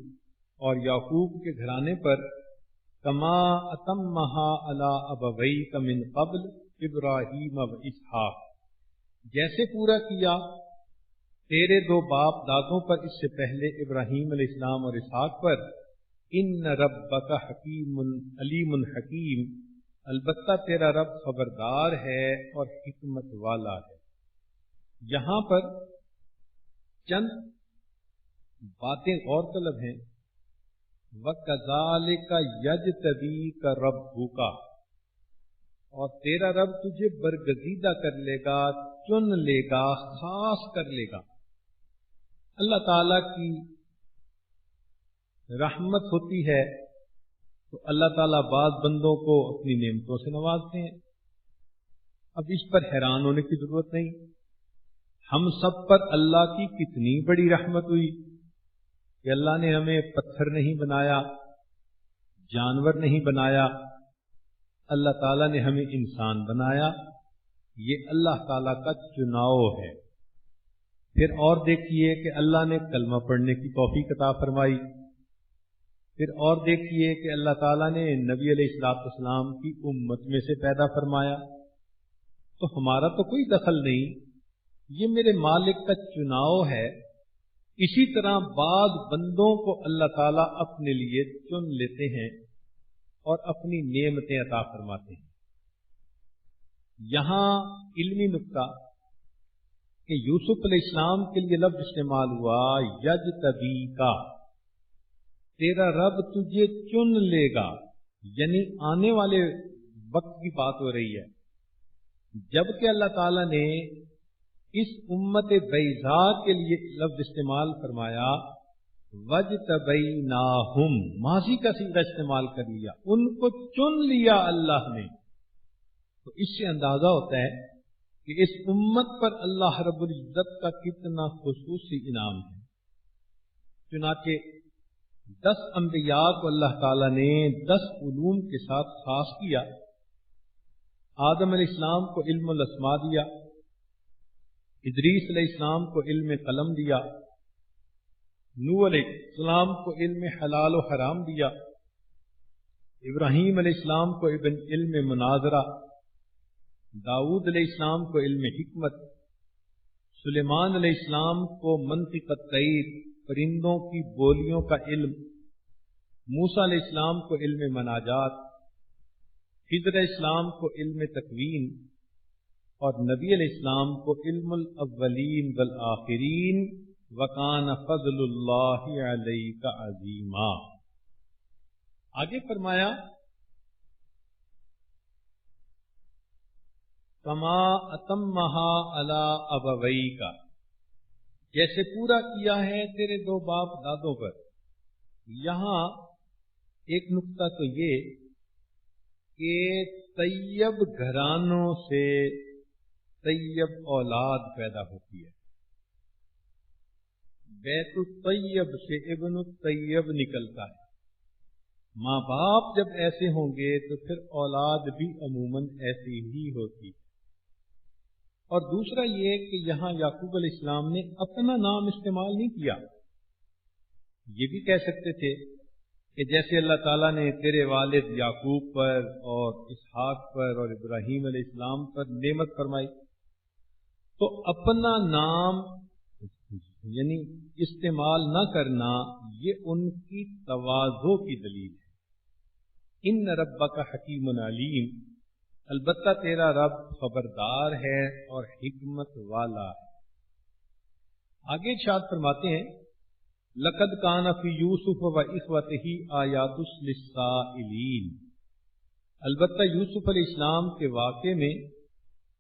اور یعقوب کے گھرانے پر، کما اتمها علی ابویک من قبل ابراہیم و اسحاق جیسے پورا کیا تیرے دو باپ دادوں پر اس سے پہلے ابراہیم علیہ السلام اور اسحاق پر، ان ربک حکیم علیم حکیم البتہ تیرا رب خبردار ہے اور حکمت والا ہے۔ یہاں پر چند باتیں غور طلب ہیں۔ وَكَذَلِكَ يَجْتَبِيكَ رَبُّكَ اور تیرا رب تجھے برگزیدہ کر لے گا، چن لے گا، خاص کر لے گا۔ اللہ تعالی کی رحمت ہوتی ہے تو اللہ تعالیٰ بعض بندوں کو اپنی نعمتوں سے نوازتے ہیں۔ اب اس پر حیران ہونے کی ضرورت نہیں، ہم سب پر اللہ کی کتنی بڑی رحمت ہوئی کہ اللہ نے ہمیں پتھر نہیں بنایا، جانور نہیں بنایا، اللہ تعالیٰ نے ہمیں انسان بنایا۔ یہ اللہ تعالیٰ کا چناؤ ہے۔ پھر اور دیکھیے کہ اللہ نے کلمہ پڑھنے کی توفیق عطا فرمائی، پھر اور دیکھیے کہ اللہ تعالیٰ نے نبی علیہ الصلوۃ والسلام کی امت میں سے پیدا فرمایا۔ تو ہمارا تو کوئی دخل نہیں، یہ میرے مالک کا چناؤ ہے۔ اسی طرح بعض بندوں کو اللہ تعالیٰ اپنے لیے چن لیتے ہیں اور اپنی نعمتیں عطا فرماتے ہیں۔ یہاں علمی نکتہ کہ یوسف علیہ السلام کے لیے لفظ استعمال ہوا یجتبیکا، تیرا رب تجھے چن لے گا، یعنی آنے والے وقت کی بات ہو رہی ہے، جبکہ اللہ تعالیٰ نے اس امت بیضاء کے لیے لفظ استعمال فرمایا وَاجْتَبَيْنَاهُمْ، ماضی کا صیغہ استعمال کر لیا، ان کو چن لیا اللہ نے۔ تو اس سے اندازہ ہوتا ہے کہ اس امت پر اللہ رب العزت کا کتنا خصوصی انعام ہے۔ چنانچہ 10 انبیاء کو اللہ تعالیٰ نے 10 علوم کے ساتھ خاص کیا۔ آدم علیہ السلام کو علم الاسماء دیا، ادریس علیہ السلام کو علم قلم دیا، نوح علیہ السلام کو علم حلال و حرام دیا، ابراہیم علیہ السلام کو علم مناظرہ، داؤد علیہ السلام کو علم حکمت، سلیمان علیہ السلام کو منطق الطیر، پرندوں کی بولیوں کا علم، موسیٰ علیہ السلام کو علم مناجات، خضر علیہ السلام کو علم تکوین، اور نبی علیہ السلام کو علم الاولین والآخرین، وَكَانَ فَضْلُ اللَّهِ عَلَيْكَ عَظِيمًا۔ آگے فرمایا کما اتمها علی ابویک، جیسے پورا کیا ہے تیرے دو باپ دادوں پر۔ یہاں ایک نقطہ تو یہ کہ طیب گھرانوں سے طیب اولاد پیدا ہوتی ہے، بیت الطیب سے ابن الطیب نکلتا ہے۔ ماں باپ جب ایسے ہوں گے تو پھر اولاد بھی عموماً ایسی ہی ہوتی ہے۔ اور دوسرا یہ کہ یہاں یعقوب علیہ السلام نے اپنا نام استعمال نہیں کیا۔ یہ بھی کہہ سکتے تھے کہ جیسے اللہ تعالیٰ نے تیرے والد یعقوب پر اور اسحاق پر اور ابراہیم علیہ السلام پر نعمت فرمائی، تو اپنا نام یعنی استعمال نہ کرنا یہ ان کی تواضع کی دلیل ہے۔ ان ربک حکیم علیم، البتہ تیرا رب خبردار ہے اور حکمت والا ہے۔ آگے ارشاد فرماتے ہیں لقد کان فی یوسف و اخوتہ آیات للسائلین، البتہ یوسف علیہ السلام کے واقعے میں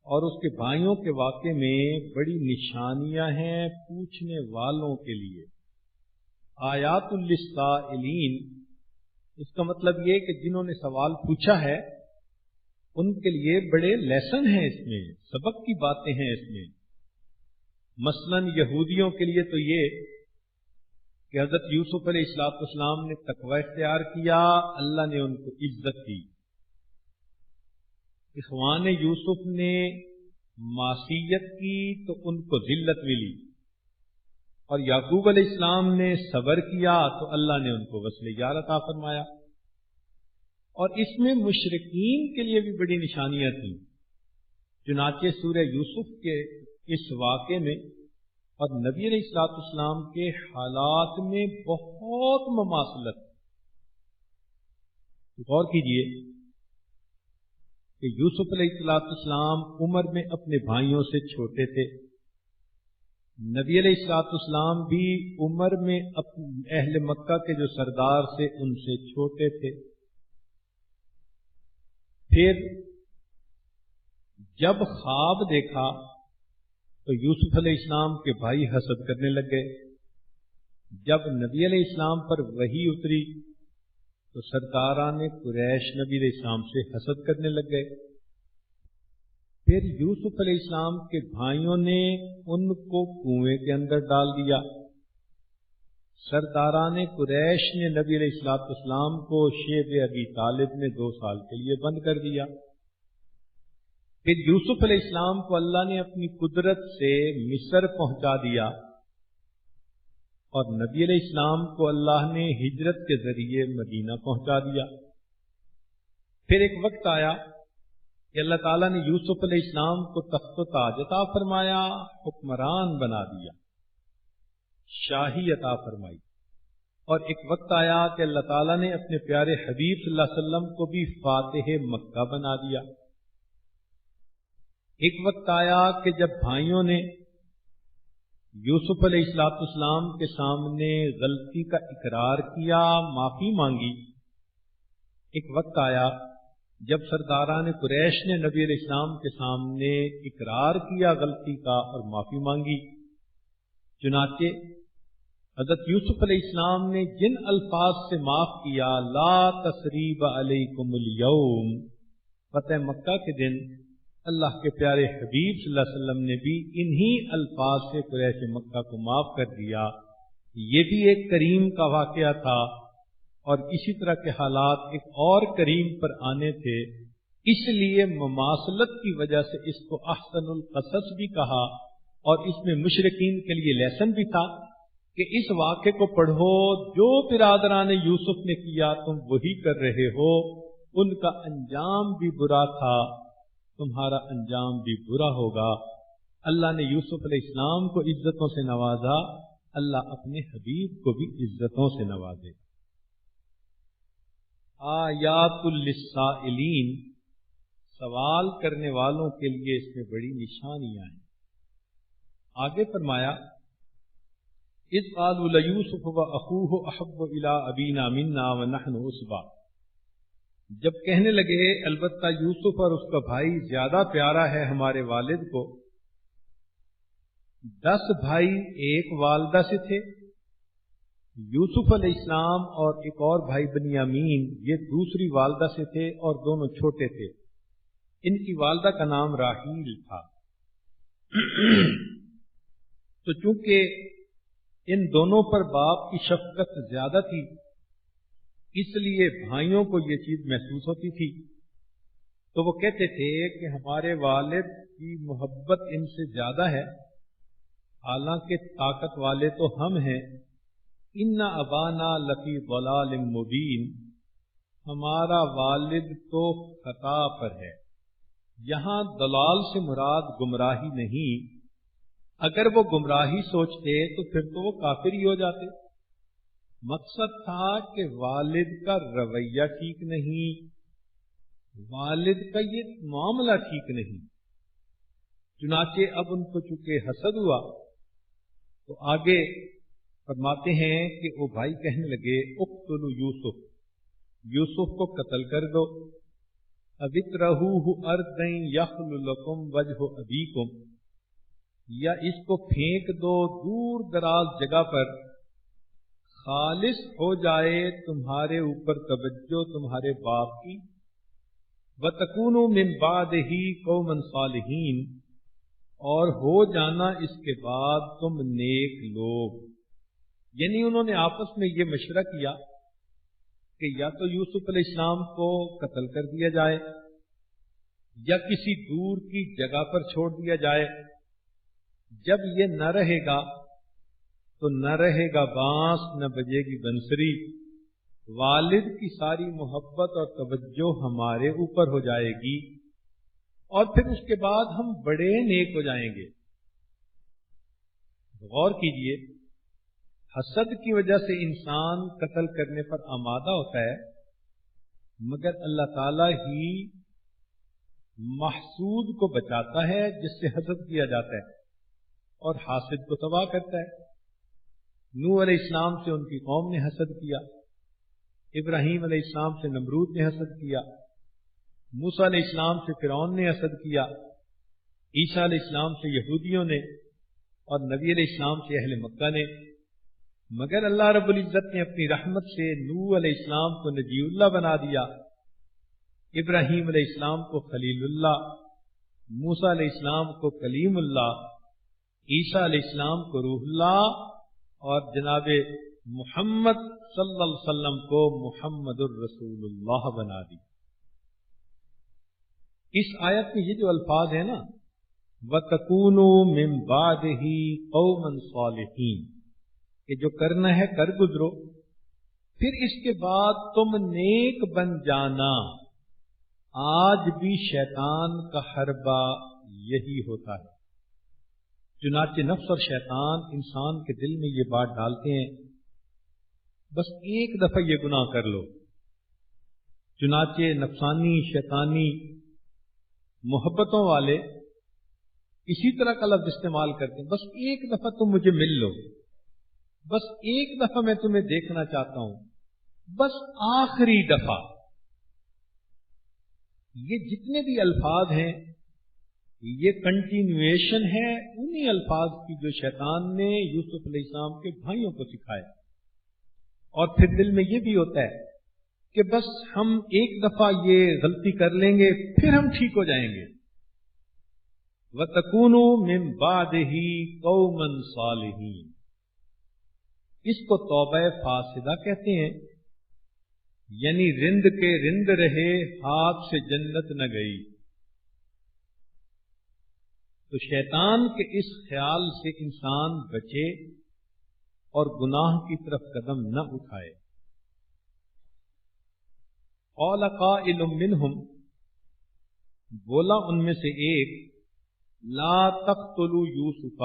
اور اس کے بھائیوں کے واقعے میں بڑی نشانیاں ہیں پوچھنے والوں کے لیے۔ آیات للسائلین، اس کا مطلب یہ کہ جنہوں نے سوال پوچھا ہے ان کے لیے بڑے لیسن ہیں، اس میں سبق کی باتیں ہیں اس میں۔ مثلا یہودیوں کے لیے تو یہ کہ حضرت یوسف علیہ السلام نے تقوی اختیار کیا، اللہ نے ان کو عزت دی۔ اخوان یوسف نے معصیت کی تو ان کو ذلت ملی، اور یعقوب علیہ السلام نے صبر کیا تو اللہ نے ان کو وصل یار عطا فرمایا۔ اور اس میں مشرکین کے لیے بھی بڑی نشانیاں تھیں۔ چنانچہ سورہ یوسف کے اس واقعے میں اور نبی علیہ السلام کے حالات میں بہت مماثلت۔ غور کیجئے کہ یوسف علیہ السلام عمر میں اپنے بھائیوں سے چھوٹے تھے، نبی علیہ السلام بھی عمر میں اہل مکہ کے جو سردار تھے ان سے چھوٹے تھے۔ پھر جب خواب دیکھا تو یوسف علیہ السلام کے بھائی حسد کرنے لگ گئے۔ جب نبی علیہ السلام پر وحی اتری تو سرداران قریش نبی علیہ السلام سے حسد کرنے لگ گئے۔ پھر یوسف علیہ السلام کے بھائیوں نے ان کو کنویں کے اندر ڈال دیا۔ سرداران قریش نے نبی علیہ السلام کو شیب ابی طالب میں 2 سال کے لیے بند کر دیا۔ پھر یوسف علیہ السلام کو اللہ نے اپنی قدرت سے مصر پہنچا دیا، اور نبی علیہ السلام کو اللہ نے ہجرت کے ذریعے مدینہ پہنچا دیا۔ پھر ایک وقت آیا کہ اللہ تعالیٰ نے یوسف علیہ السلام کو تخت و تاج عطا فرمایا، حکمران بنا دیا، شاہی عطا فرمائی۔ اور ایک وقت آیا کہ اللہ تعالیٰ نے اپنے پیارے حبیب صلی اللہ علیہ وسلم کو بھی فاتح مکہ بنا دیا۔ ایک وقت آیا کہ جب بھائیوں نے یوسف علیہ السلام کے سامنے غلطی کا اقرار کیا، معافی مانگی۔ ایک وقت آیا جب سرداران قریش نے نبی علیہ السلام کے سامنے اقرار کیا غلطی کا اور معافی مانگی۔ چنانچہ حضرت یوسف علیہ السلام نے جن الفاظ سے معاف کیا، لا تثریب علیکم اليوم، فتح مکہ کے دن اللہ کے پیارے حبیب صلی اللہ علیہ وسلم نے بھی انہی الفاظ سے قریش مکہ کو معاف کر دیا۔ یہ بھی ایک کریم کا واقعہ تھا، اور اسی طرح کے حالات ایک اور کریم پر آنے تھے، اس لیے مماثلت کی وجہ سے اس کو احسن القصص بھی کہا، اور اس میں مشرکین کے لیے لیسن بھی تھا کہ اس واقعے کو پڑھو، جو برادران یوسف نے کیا تم وہی کر رہے ہو، ان کا انجام بھی برا تھا، تمہارا انجام بھی برا ہوگا۔ اللہ نے یوسف علیہ السلام کو عزتوں سے نوازا، اللہ اپنے حبیب کو بھی عزتوں سے نوازے۔ آیات للسائلین، سوال کرنے والوں کے لیے اس میں بڑی نشانیاں ہیں۔ آگے فرمایا، اذ قالوا لیوسف واخوہ احب الی ابینا منا ونحن عصبہ، جب کہنے لگے البتہ یوسف اور اس کا بھائی زیادہ پیارا ہے ہمارے والد کو۔ 10 بھائی ایک والدہ سے تھے، یوسف علیہ السلام اور ایک اور بھائی بنیامین یہ دوسری والدہ سے تھے، اور دونوں چھوٹے تھے۔ ان کی والدہ کا نام راحیل تھا۔ تو چونکہ ان دونوں پر باپ کی شفقت زیادہ تھی، اس لیے بھائیوں کو یہ چیز محسوس ہوتی تھی، تو وہ کہتے تھے کہ ہمارے والد کی محبت ان سے زیادہ ہے، حالانکہ طاقت والے تو ہم ہیں۔ ان ابانا لفی ضلال مبین، ہمارا والد تو خطا پر ہے۔ یہاں ضلال سے مراد گمراہی نہیں، اگر وہ گمراہی سوچتے تو پھر تو وہ کافر ہی ہو جاتے۔ مقصد تھا کہ والد کا رویہ ٹھیک نہیں، والد کا یہ معاملہ ٹھیک نہیں۔ چنانچہ اب ان کو چونکہ حسد ہوا تو آگے فرماتے ہیں کہ وہ بھائی کہنے لگے اقتلوا یوسف، یوسف کو قتل کر دو، اَوِطْرَحُوهُ أَرْضًا يَخْلُ لَكُمْ وَجْهُ أَبِيكُمْ، یا اس کو پھینک دو دور دراز جگہ پر، خالص ہو جائے تمہارے اوپر توجہ تمہارے باپ کی، وَتَكُونُوا مِن بَعْدِهِ قَوْمًا صَالِحِينَ، اور ہو جانا اس کے بعد تم نیک لوگ۔ یعنی انہوں نے آپس میں یہ مشورہ کیا کہ یا تو یوسف علیہ السلام کو قتل کر دیا جائے یا کسی دور کی جگہ پر چھوڑ دیا جائے. جب یہ نہ رہے گا تو نہ رہے گا بانس نہ بجے گی بنسری. والد کی ساری محبت اور توجہ ہمارے اوپر ہو جائے گی اور پھر اس کے بعد ہم بڑے نیک ہو جائیں گے. غور کیجئے، حسد کی وجہ سے انسان قتل کرنے پر آمادہ ہوتا ہے، مگر اللہ تعالی ہی محسود کو بچاتا ہے جس سے حسد کیا جاتا ہے اور حاسد کو تباہ کرتا ہے. نوح علیہ السلام سے ان کی قوم نے حسد کیا، ابراہیم علیہ السلام سے نمرود نے حسد کیا، موسیٰ علیہ السلام سے فرعون نے حسد کیا، عیسیٰ علیہ السلام سے یہودیوں نے اور نبی علیہ السلام سے اہل مکہ نے. مگر اللہ رب العزت نے اپنی رحمت سے نوح علیہ السلام کو نجی اللہ بنا دیا، ابراہیم علیہ السلام کو خلیل اللہ، موسیٰ علیہ السلام کو کلیم اللہ، عیسیٰ علیہ السلام کو روح اللہ اور جناب محمد صلی اللہ علیہ وسلم کو محمد الرسول اللہ بنا دی. اس آیت میں یہ جو الفاظ ہیں نا، وَتَكُونُوا مِن بَعْدِهِ قَوْمًا صَالِحِينَ، کہ جو کرنا ہے کر گزرو، پھر اس کے بعد تم نیک بن جانا. آج بھی شیطان کا حربہ یہی ہوتا ہے. چنانچہ نفس اور شیطان انسان کے دل میں یہ بات ڈالتے ہیں بس ایک دفعہ یہ گناہ کر لو. چنانچہ نفسانی شیطانی محبتوں والے اسی طرح کا لفظ استعمال کرتے ہیں، بس ایک دفعہ تم مجھے مل لو، بس ایک دفعہ میں تمہیں دیکھنا چاہتا ہوں، بس آخری دفعہ. یہ جتنے بھی الفاظ ہیں یہ کنٹینویشن ہے انہی الفاظ کی جو شیطان نے یوسف علیہ السلام کے بھائیوں کو سکھایا. اور پھر دل میں یہ بھی ہوتا ہے کہ بس ہم ایک دفعہ یہ غلطی کر لیں گے پھر ہم ٹھیک ہو جائیں گے. وَتَكُونُوا مِن بَعْدِهِ قَوْمًا صَالِحِينَ، اس کو توبہ فاسدہ کہتے ہیں، یعنی رند کے رند رہے ہاتھ سے جنت نہ گئی. تو شیطان کے اس خیال سے انسان بچے اور گناہ کی طرف قدم نہ اٹھائے. قال قائل منہم، بولا ان میں سے ایک، لا تقتلوا یوسف،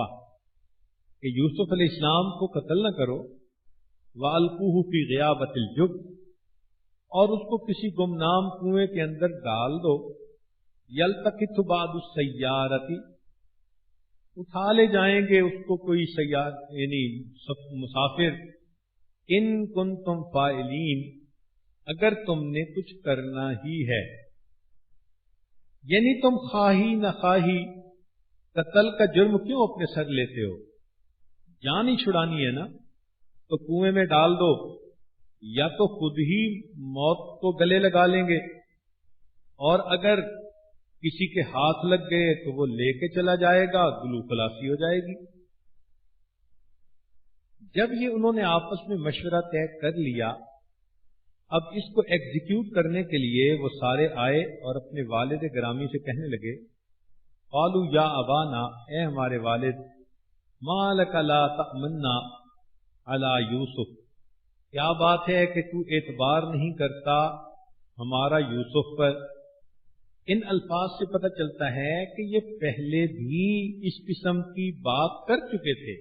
کہ یوسف علیہ السلام کو قتل نہ کرو، والقوہ فی غیابۃ الجب، اور اس کو کسی گمنام کنویں کے اندر ڈال دو، یلتقط بعض السیارۃ، اٹھا لے جائیں گے اس کو کوئی سیار یعنی مسافر، ان کنتم فاعلین، اگر تم نے کچھ کرنا ہی ہے. یعنی تم خواہی نہ خواہی قتل کا جرم کیوں اپنے سر لیتے ہو؟ جان ہی چھڑانی ہے نا، تو کنویں میں ڈال دو، یا تو خود ہی موت کو گلے لگا لیں گے، اور اگر کسی کے ہاتھ لگ گئے تو وہ لے کے چلا جائے گا، گلو خلاصی ہو جائے گی. جب یہ انہوں نے آپس میں مشورہ طے کر لیا، اب اس کو ایگزیکیوٹ کرنے کے لیے وہ سارے آئے اور اپنے والد گرامی سے کہنے لگے، قالوا یا ابانا، اے ہمارے والد، ما لک لا تأمنا علی یوسف، کیا بات ہے کہ تو اعتبار نہیں کرتا ہمارا یوسف پر. ان الفاظ سے پتہ چلتا ہے کہ یہ پہلے بھی اس قسم کی بات کر چکے تھے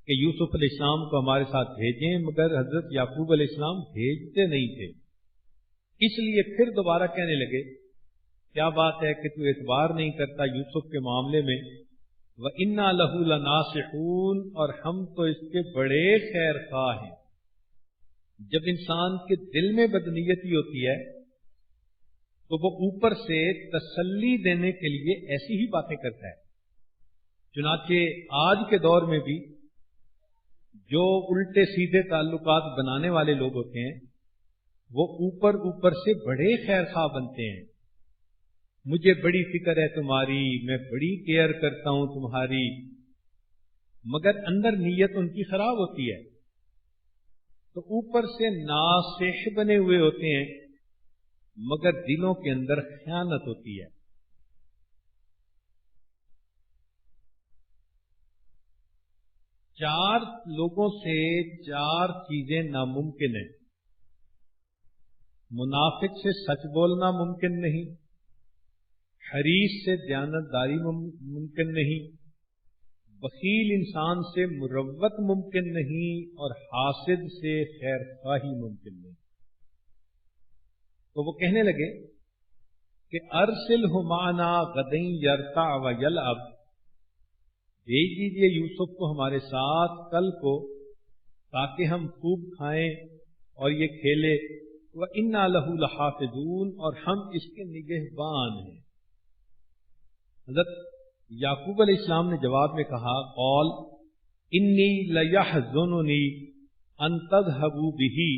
کہ یوسف علیہ السلام کو ہمارے ساتھ بھیجیں، مگر حضرت یعقوب علیہ السلام بھیجتے نہیں تھے. اس لیے پھر دوبارہ کہنے لگے، کیا بات ہے کہ تو اعتبار نہیں کرتا یوسف کے معاملے میں، وَإِنَّا لَهُ لَنَاصِحُونَ، اور ہم تو اس کے بڑے خیر خواہ ہیں. جب انسان کے دل میں بدنیتی ہوتی ہے تو وہ اوپر سے تسلی دینے کے لیے ایسی ہی باتیں کرتا ہے. چنانچہ آج کے دور میں بھی جو الٹے سیدھے تعلقات بنانے والے لوگ ہوتے ہیں وہ اوپر سے بڑے خیر خواہ بنتے ہیں. مجھے بڑی فکر ہے تمہاری، میں بڑی کیئر کرتا ہوں تمہاری، مگر اندر نیت ان کی خراب ہوتی ہے. تو اوپر سے ناصح بنے ہوئے ہوتے ہیں مگر دلوں کے اندر خیانت ہوتی ہے. چار لوگوں سے چار چیزیں ناممکن ہیں. منافق سے سچ بولنا ممکن نہیں، حریص سے دیانتداری ممکن نہیں، بخیل انسان سے مروت ممکن نہیں، اور حاسد سے خیر خواہی ممکن نہیں. تو وہ کہنے لگے کہ ارسلہ معنا غدًا یرتع ویلعب، بھیج دیجیے یوسف کو ہمارے ساتھ کل کو تاکہ ہم خوب کھائیں اور یہ کھیلے. وَإِنَّا لَهُ لَحَافِظُونَ، اور ہم اس کے نگہبان ہیں. حضرت یعقوب علیہ السلام نے جواب میں کہا قال انی لیحزننی ان تذهبوا به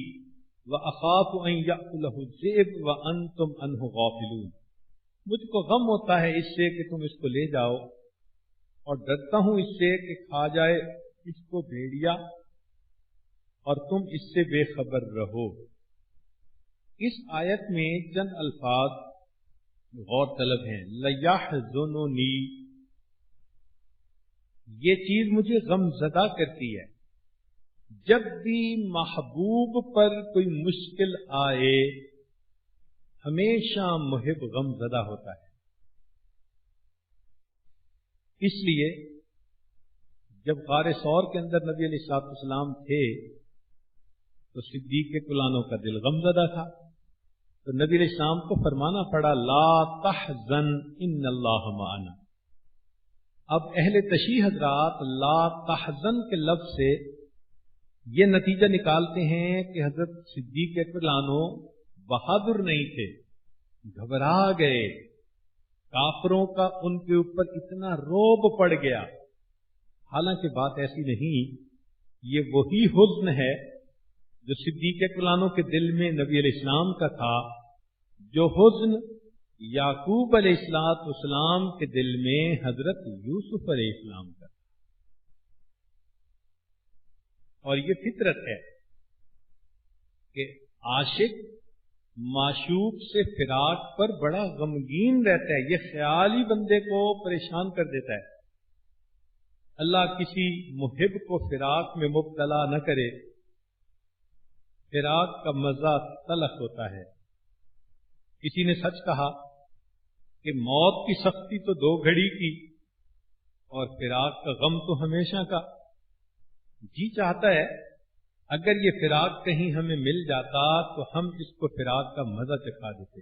واخاف ان یاکلہ الذئب وانتم عنہ غافلون. مجھ کو غم ہوتا ہے اس سے کہ تم اس کو لے جاؤ، اور ڈرتا ہوں اس سے کہ کھا جائے اس کو بھیڑیا اور تم اس سے بے خبر رہو. اس آیت میں چند الفاظ غور طلب ہیں. لیحزننی، یہ چیز مجھے غم زدہ کرتی ہے. جب بھی محبوب پر کوئی مشکل آئے ہمیشہ محب غم زدہ ہوتا ہے. اس لیے جب غار ثور کے اندر نبی علیہ الصلوۃ والسلام تھے تو صدیق کلانوں کا دل غم زدہ تھا، تو نبی علیہ السلام کو فرمانا پڑا لا تحزن ان اللہ معنا. اب اہل تشیع حضرات لا تحزن کے لفظ سے یہ نتیجہ نکالتے ہیں کہ حضرت صدیق کلانوں بہادر نہیں تھے، گھبرا گئے، کافروں کا ان کے اوپر اتنا روب پڑ گیا. حالانکہ بات ایسی نہیں، یہ وہی حزن ہے جو صدیق کلانوں کے دل میں نبی علیہ السلام کا تھا، جو حزن یعقوب علیہ السلام کے دل میں حضرت یوسف علیہ السلام کا تھا. اور یہ فطرت ہے کہ عاشق معشوق سے فراق پر بڑا غمگین رہتا ہے. یہ خیال ہی بندے کو پریشان کر دیتا ہے. اللہ کسی محب کو فراق میں مبتلا نہ کرے. فراق کا مزہ تلخ ہوتا ہے. کسی نے سچ کہا کہ موت کی سختی تو 2 گھڑی کی اور فراق کا غم تو ہمیشہ کا. جی چاہتا ہے اگر یہ فراق کہیں ہمیں مل جاتا تو ہم اس کو فراق کا مزہ چکھا دیتے.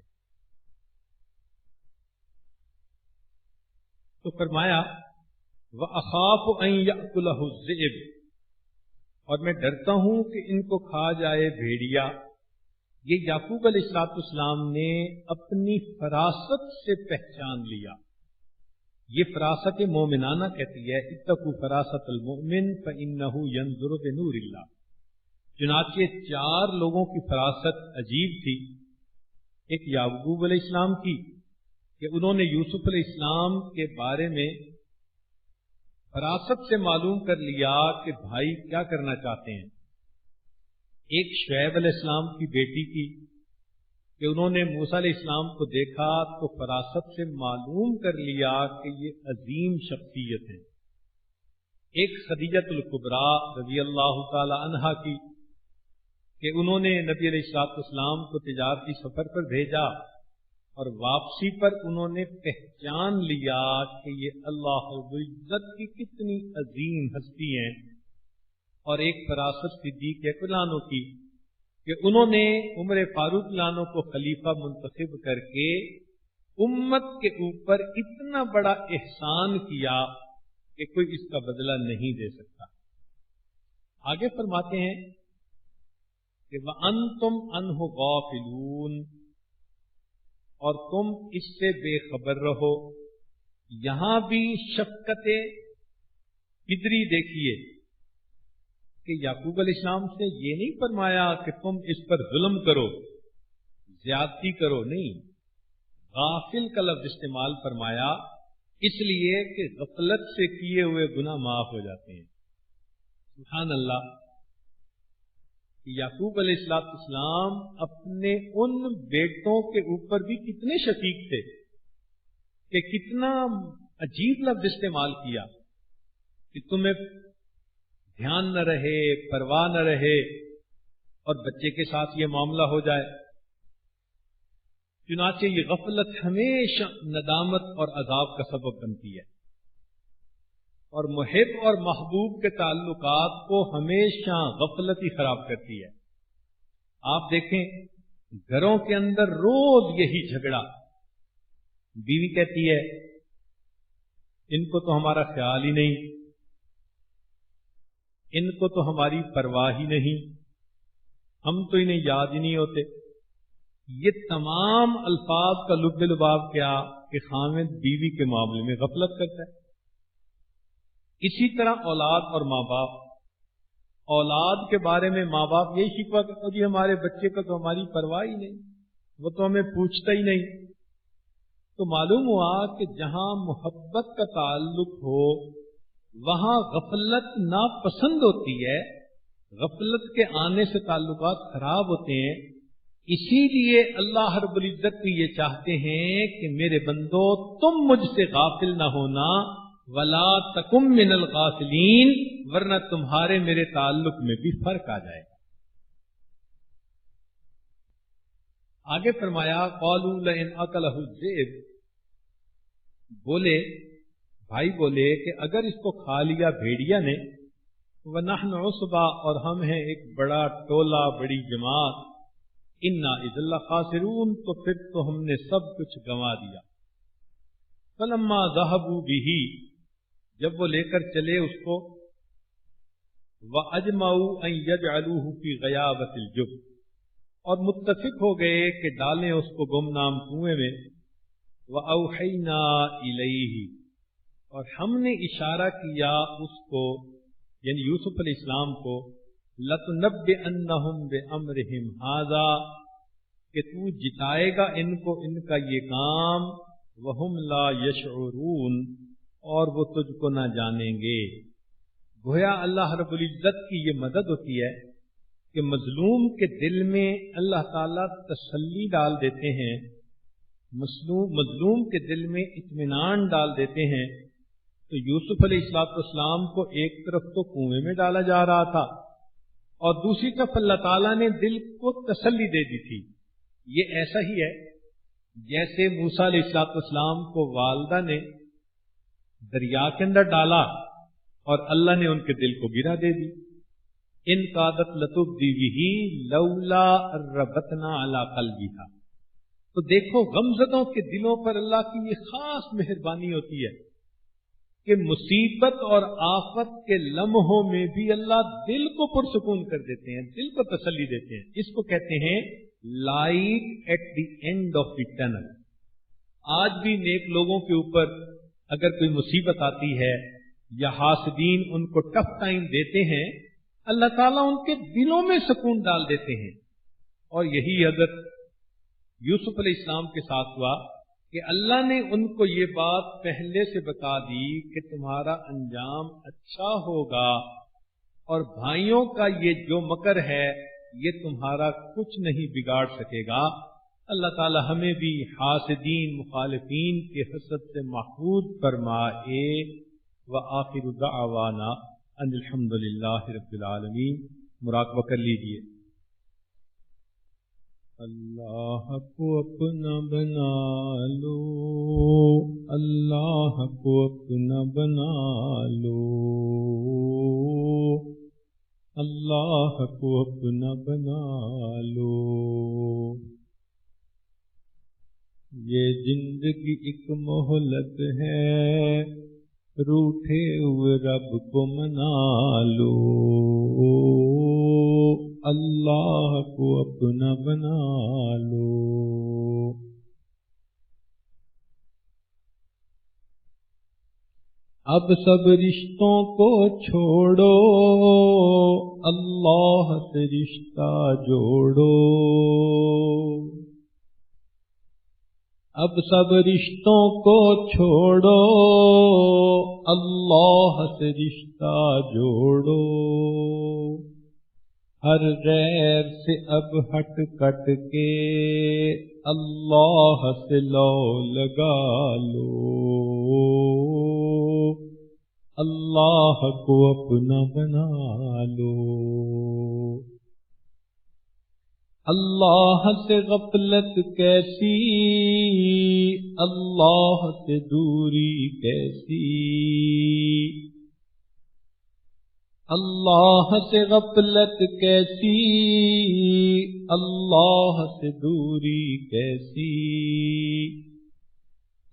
تو فرمایا وَأَخَافُ أَن يَأْكُلَهُ الذِّئْبُ، اور میں ڈرتا ہوں کہ ان کو کھا جائے بھیڑیا. یہ یعقوب علیہ السلام نے اپنی فراست سے پہچان لیا. یہ فراست مومنانہ کہتی ہے اتقوا فراست المؤمن فإنه ينظر بنور اللہ. چنانچہ 4 لوگوں کی فراست عجیب تھی. ایک یعقوب علیہ السلام کی کہ انہوں نے یوسف علیہ السلام کے بارے میں فراست سے معلوم کر لیا کہ بھائی کیا کرنا چاہتے ہیں. ایک شعیب علیہ السلام کی بیٹی کی کہ انہوں نے موسیٰ علیہ السلام کو دیکھا تو فراست سے معلوم کر لیا کہ یہ عظیم شخصیت ہیں. ایک خدیجہ الکبریٰ رضی اللہ تعالی عنہا کی کہ انہوں نے نبی علیہ السلام کو تجارتی سفر پر بھیجا اور واپسی پر انہوں نے پہچان لیا کہ یہ اللہ رب العزت کی کتنی عظیم ہستی ہیں. اور ایک فراست صدیق کلانوں کی کہ انہوں نے عمر فاروق لانوں کو خلیفہ منتخب کر کے امت کے اوپر اتنا بڑا احسان کیا کہ کوئی اس کا بدلہ نہیں دے سکتا. آگے فرماتے ہیں کہ وَأَنْتُمْ عَنْهُ غَافِلُونَ، اور تم اس سے بے خبر رہو. یہاں بھی شفقت قدری دیکھیے کہ یعقوب علیہ السلام سے یہ نہیں فرمایا کہ تم اس پر ظلم کرو، زیادتی کرو، نہیں. غافل کا لفظ استعمال فرمایا اس لیے کہ غفلت سے کیے ہوئے گناہ معاف ہو جاتے ہیں. سبحان اللہ. یعقوب علیہ السلام اپنے ان بیٹوں کے اوپر بھی کتنے شفیق تھے کہ کتنا عجیب لفظ استعمال کیا کہ تمہیں دھیان نہ رہے، پرواہ نہ رہے اور بچے کے ساتھ یہ معاملہ ہو جائے۔ چنانچہ یہ غفلت ہمیشہ ندامت اور عذاب کا سبب بنتی ہے، اور محب اور محبوب کے تعلقات کو ہمیشہ غفلت ہی خراب کرتی ہے۔ آپ دیکھیں گھروں کے اندر روز یہی جھگڑا، بیوی کہتی ہے ان کو تو ہمارا خیال ہی نہیں، ان کو تو ہماری پرواہ ہی نہیں، ہم تو انہیں یاد ہی نہیں ہوتے۔ یہ تمام الفاظ کا لب لباب کیا کہ خاوند بیوی کے معاملے میں غفلت کرتا ہے۔ اسی طرح اولاد اور ماں باپ، اولاد کے بارے میں ماں باپ یہی شکوہ کرتے جی ہمارے بچے کو تو ہماری پرواہ ہی نہیں، وہ تو ہمیں پوچھتا ہی نہیں۔ تو معلوم ہوا کہ جہاں محبت کا تعلق ہو وہاں غفلت ناپسند ہوتی ہے، غفلت کے آنے سے تعلقات خراب ہوتے ہیں۔ اسی لیے اللہ رب العزت بھی یہ چاہتے ہیں کہ میرے بندو تم مجھ سے غافل نہ ہونا، ولا تکم من الغافلین، ورنہ تمہارے میرے تعلق میں بھی فرق آ جائے گا۔ آگے فرمایا قالوا لئن اکلہ الذئب، بولے بھائی بولے کہ اگر اس کو کھا لیا بھیڑیا نے، ونحن عصبہ، اور ہم ہیں ایک بڑا ٹولہ، بڑی جماعت، انا اذا لخاسرون، تو پھر تو ہم نے سب کچھ گنوا دیا۔ فلما ذهبوا به، جب وہ لے کر چلے اس کو، وَأَجْمَعُوا أَن يَجْعَلُوهُ فِي غَيَابَةِ الْجُبِّ، اور متفق ہو گئے کہ ڈالیں اس کو گمنام کنویں میں، وَأَوْحَيْنَا إِلَيْهِ، اور ہم نے اشارہ کیا اس کو یعنی یوسف علیہ السلام کو، لَتُنَبِّئَنَّهُمْ بِأَمْرِهِمْ هَذَا، کہ تو جتائے گا ان کو ان کا یہ کام، وَهُمْ لَا يَشْعُرُونَ، اور وہ تجھ کو نہ جانیں گے۔ گویا اللہ رب العزت کی یہ مدد ہوتی ہے کہ مظلوم کے دل میں اللہ تعالیٰ تسلی ڈال دیتے ہیں، مظلوم کے دل میں اطمینان ڈال دیتے ہیں۔ تو یوسف علیہ السلام کو ایک طرف تو کنویں میں ڈالا جا رہا تھا اور دوسری طرف اللہ تعالیٰ نے دل کو تسلی دے دی تھی۔ یہ ایسا ہی ہے جیسے موسیٰ علیہ السلام کو والدہ نے دریا کے اندر ڈالا اور اللہ نے ان کے دل کو گرا دے دی۔ ان قادت لتبدی بہ لولا ربطنا علی قلبها، تو دیکھو غمزدوں کے دلوں پر اللہ کی یہ خاص مہربانی ہوتی ہے کہ مصیبت اور آفت کے لمحوں میں بھی اللہ دل کو پرسکون کر دیتے ہیں، دل کو تسلی دیتے ہیں۔ اس کو کہتے ہیں light at the end of the tunnel. آج بھی نیک لوگوں کے اوپر اگر کوئی مصیبت آتی ہے یا حاسدین ان کو ٹف ٹائم دیتے ہیں، اللہ تعالیٰ ان کے دلوں میں سکون ڈال دیتے ہیں۔ اور یہی حضرت یوسف علیہ السلام کے ساتھ ہوا کہ اللہ نے ان کو یہ بات پہلے سے بتا دی کہ تمہارا انجام اچھا ہوگا اور بھائیوں کا یہ جو مکر ہے یہ تمہارا کچھ نہیں بگاڑ سکے گا۔ اللہ تعالی ہمیں بھی حاسدین مخالفین کے حسد سے محفوظ فرمائے۔ وآخر دعوانا ان الحمد للہ رب العالمین۔ مراقبہ کر لیجیے۔ اللہ کو اپنا بنا لو، اللہ کو اپنا بنا لو، اللہ کو اپنا بنا لو۔ یہ زندگی ایک مہلت ہے، روٹھے ہوئے رب کو منا لو، اللہ کو اپنا بنا لو۔ اب سب رشتوں کو چھوڑو، اللہ سے رشتہ جوڑو۔ اب سب رشتوں کو چھوڑو، اللہ سے رشتہ جوڑو۔ ہر غیر سے اب ہٹ کٹ کے اللہ سے لو لگا لو، اللہ کو اپنا بنا لو۔ اللہ سے غفلت کیسی، اللہ سے دوری کیسی، اللہ سے غفلت کیسی، اللہ سے دوری کیسی۔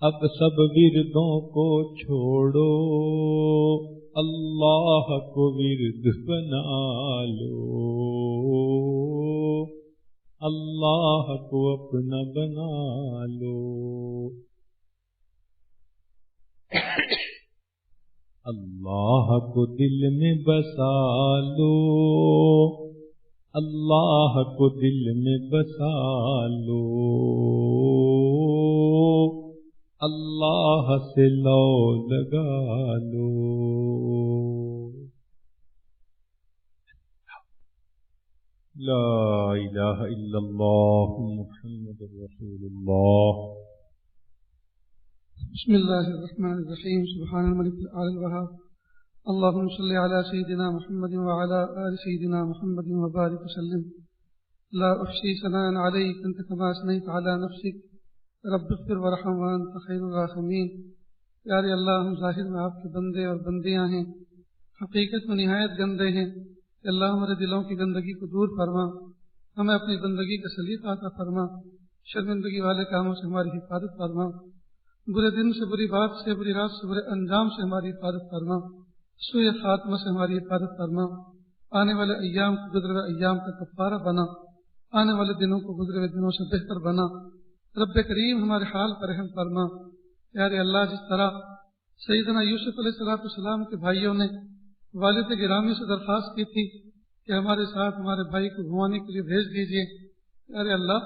اب سب وردوں کو چھوڑو، اللہ کو ورد بنا لو، اللہ کو اپنا بنا لو۔ اللہ کو دل میں بسا لو، اللہ کو دل میں بسا لو، اللہ سے لو لگا لو۔ لا الہ الا اللہ محمد رسول اللہ۔ بسم اللہ الرحمن الرحیم۔ سبحان الملک الأعلى الوهاب، اللهم صل على سيدنا محمد وعلى آل سيدنا محمد وبارك وسلم۔ لا أحصي ثناء عليك أنت كما أثنيت على نفسك، رب اغفر وارحم وأنت خير الراحمين۔ پیارے اللہ، ہم ظاہر میں آپ کے بندے اور بندیاں ہیں، حقیقت میں نہایت گندے ہیں۔ اللہ ہمارے دلوں کی گندگی کو دور فرما، ہمیں اپنی بندگی کا سلیقہ عطا فرما، شرمندگی والے کاموں سے ہماری حفاظت فرما، برے دن سے، بری بات سے، بری رات سے، برے انجام سے ہماری حفاظت فرما، سوء خاتمہ سے ہماری حفاظت فرما۔ آنے والے ایام کو گزرے ہوئے ایام کا کفارہ بنا، آنے والے دنوں کو گزرے ہوئے دنوں سے بہتر بنا۔ رب کریم ہمارے حال پر رحم فرما۔ پیارے اللہ، جس طرح سیدنا یوسف علیہ السلام کے بھائیوں نے والد گرامی سے درخواست کی تھی کہ ہمارے ساتھ ہمارے بھائی کو گھمانے کے لیے بھیج دیجیے، پیارے اللہ،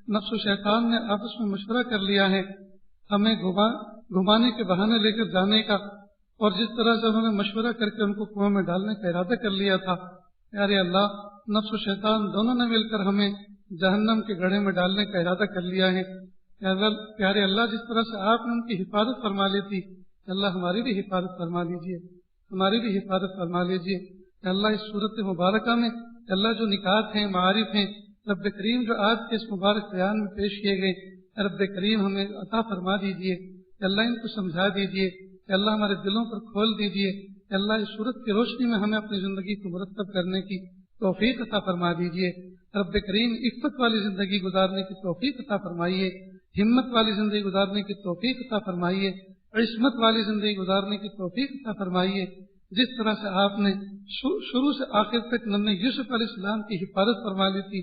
نفس و شیطان نے آپس میں مشورہ کر لیا ہے ہمیں گھمانے کے بہانے لے کر جانے کا، اور جس طرح سے انہوں نے مشورہ کر کے ان کو کنویں میں ڈالنے کا ارادہ کر لیا تھا، پیارے اللہ، نفس و شیطان دونوں نے مل کر ہمیں جہنم کے گڑھے میں ڈالنے کا ارادہ کر لیا ہے۔ پیارے اللہ، جس طرح سے آپ نے ان کی حفاظت فرما لی تھی، اللہ ہماری بھی حفاظت فرما لیجیے، ہماری بھی حفاظت فرما لیجیے۔ اللہ، اس صورت مبارکہ میں اللہ جو نکات ہیں، معارف ہیں، رب کریم جو آج کے اس مبارک بیان میں پیش کیے گئے، رب کریم ہمیں عطا فرما دیجیے، اللہ ان کو سمجھا دیجیے، اللہ ہمارے دلوں پر کھول دیجیے، اللہ اس صورت کی روشنی میں ہمیں اپنی زندگی کو مرتب کرنے کی توفیق عطا فرما دیجیے۔ رب کریم عفت والی زندگی گزارنے کی توفیق عطا فرمائیے، ہمت والی زندگی گزارنے کی توفیق عطا فرمائیے، عصمت والی زندگی گزارنے کی توفیق عطا فرمائیے۔ جس طرح سے آپ نے شروع سے آخر تک نبی یوسف علیہ السلام کی حفاظت فرما لی تھی،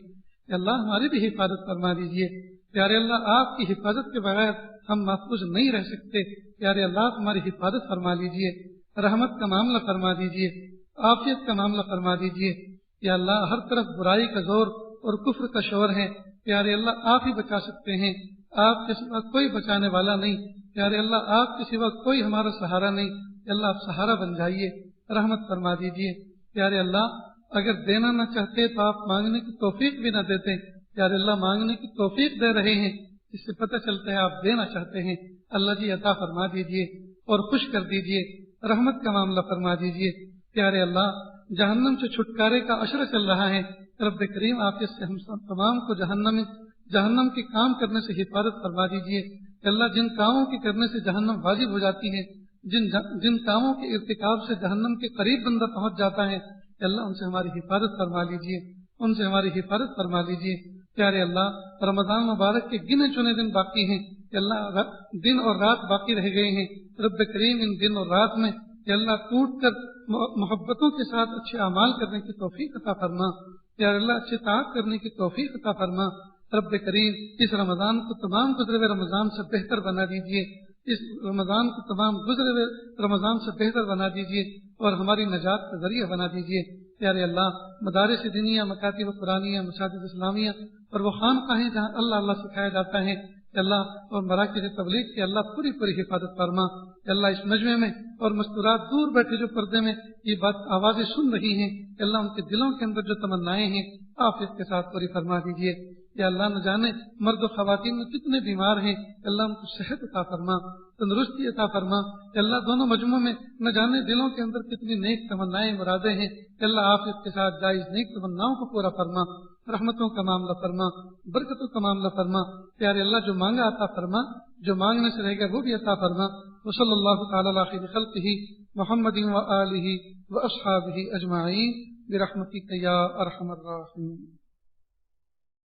کہ اللہ ہماری بھی حفاظت فرما دیجیے۔ پیارے اللہ، آپ کی حفاظت کے بغیر ہم محفوظ نہیں رہ سکتے، پیارے اللہ ہماری حفاظت فرما لیجیے، رحمت کا معاملہ فرما دیجیے، عافیت کا معاملہ فرما دیجیے۔ یا اللہ، ہر طرف برائی کا زور اور کفر کا شور ہے، پیارے اللہ آپ ہی بچا سکتے ہیں، آپ کے سوا کوئی بچانے والا نہیں، پیارے اللہ آپ کے سوا کوئی ہمارا سہارا نہیں، اللہ آپ سہارا بن جائیے، رحمت فرما دیجیے۔ پیارے اللہ، اگر دینا نہ چاہتے تو آپ مانگنے کی توفیق بھی نہ دیتے، پیارے اللہ مانگنے کی توفیق دے رہے ہیں، اس سے پتہ چلتا ہے آپ دینا چاہتے ہیں۔ اللہ جی عطا فرما دیجیے اور خوش کر دیجیے، رحمت کا معاملہ فرما دیجیے۔ پیارے اللہ، جہنم سے چھٹکارے کا عشرہ چل رہا ہے، رب کریم آپ اس سے ہم تمام کو جہنم کے کام کرنے سے حفاظت فرما دیجیے۔ اللہ، جن کاموں کے کرنے سے جہنم واجب ہو جاتی ہے، جن کاموں کے ارتکاب سے جہنم کے قریب بندہ پہنچ جاتا ہے، اللہ ان سے ہماری حفاظت فرما لیجیے، ان سے ہماری حفاظت فرما لیجیے۔ پیارے اللہ، رمضان مبارک کے گنے چنے دن باقی ہیں، اللہ دن اور رات باقی رہ گئے ہیں، رب کریم ان دن اور رات میں اللہ ٹوٹ کر محبتوں کے ساتھ اچھے اعمال کرنے کی توفیق عطا فرما، پیارے اللہ اچھے طاعت کرنے کی توفیق عطا فرما۔ رب کریم اس رمضان کو تمام گزرے ہوئے رمضان سے بہتر بنا دیجیے، اس رمضان کو تمام گزرے ہوئے رمضان سے بہتر بنا دیجیے اور ہماری نجات کا ذریعہ بنا دیجیے۔ پیارے اللہ، مدارس دینیہ، مکاتب قرآنیہ، مساجد اسلامیہ اور وہ خانقاہیں جہاں اللہ اللہ سکھایا جاتا ہے، اللہ اور مراکز تبلیغ کی اللہ پوری پوری حفاظت فرما. اللہ اس مجمع میں اور مستورات دور بیٹھے جو پردے میں یہ بات آوازیں سن رہی ہیں اللہ ان کے دلوں کے اندر جو تمنائیں ہیں آپ اس کے ساتھ پوری فرما دیجیے. یا اللہ نہ جانے مرد و خواتین میں کتنے بیمار ہیں اللہ ان کو صحت عطا فرما, تندرستی عطا فرما. اللہ دونوں مجموعوں میں نہ جانے دلوں کے اندر کتنی نیک تمنائیں مرادیں ہیں اللہ آپ اس کے ساتھ جائز نیک تمناؤں کو پورا فرما, رحمتوں کا معاملہ فرما, برکتوں کا معاملہ فرما. پیارے اللہ جو مانگا عطا فرما, جو مانگنے سے رہ گیا وہ بھی عطا فرما. وصلی اللہ تعالی علی خیر خلقہ محمد و آلہ و اصحابہ اجمعین برحمتک یا ارحم الراحمین.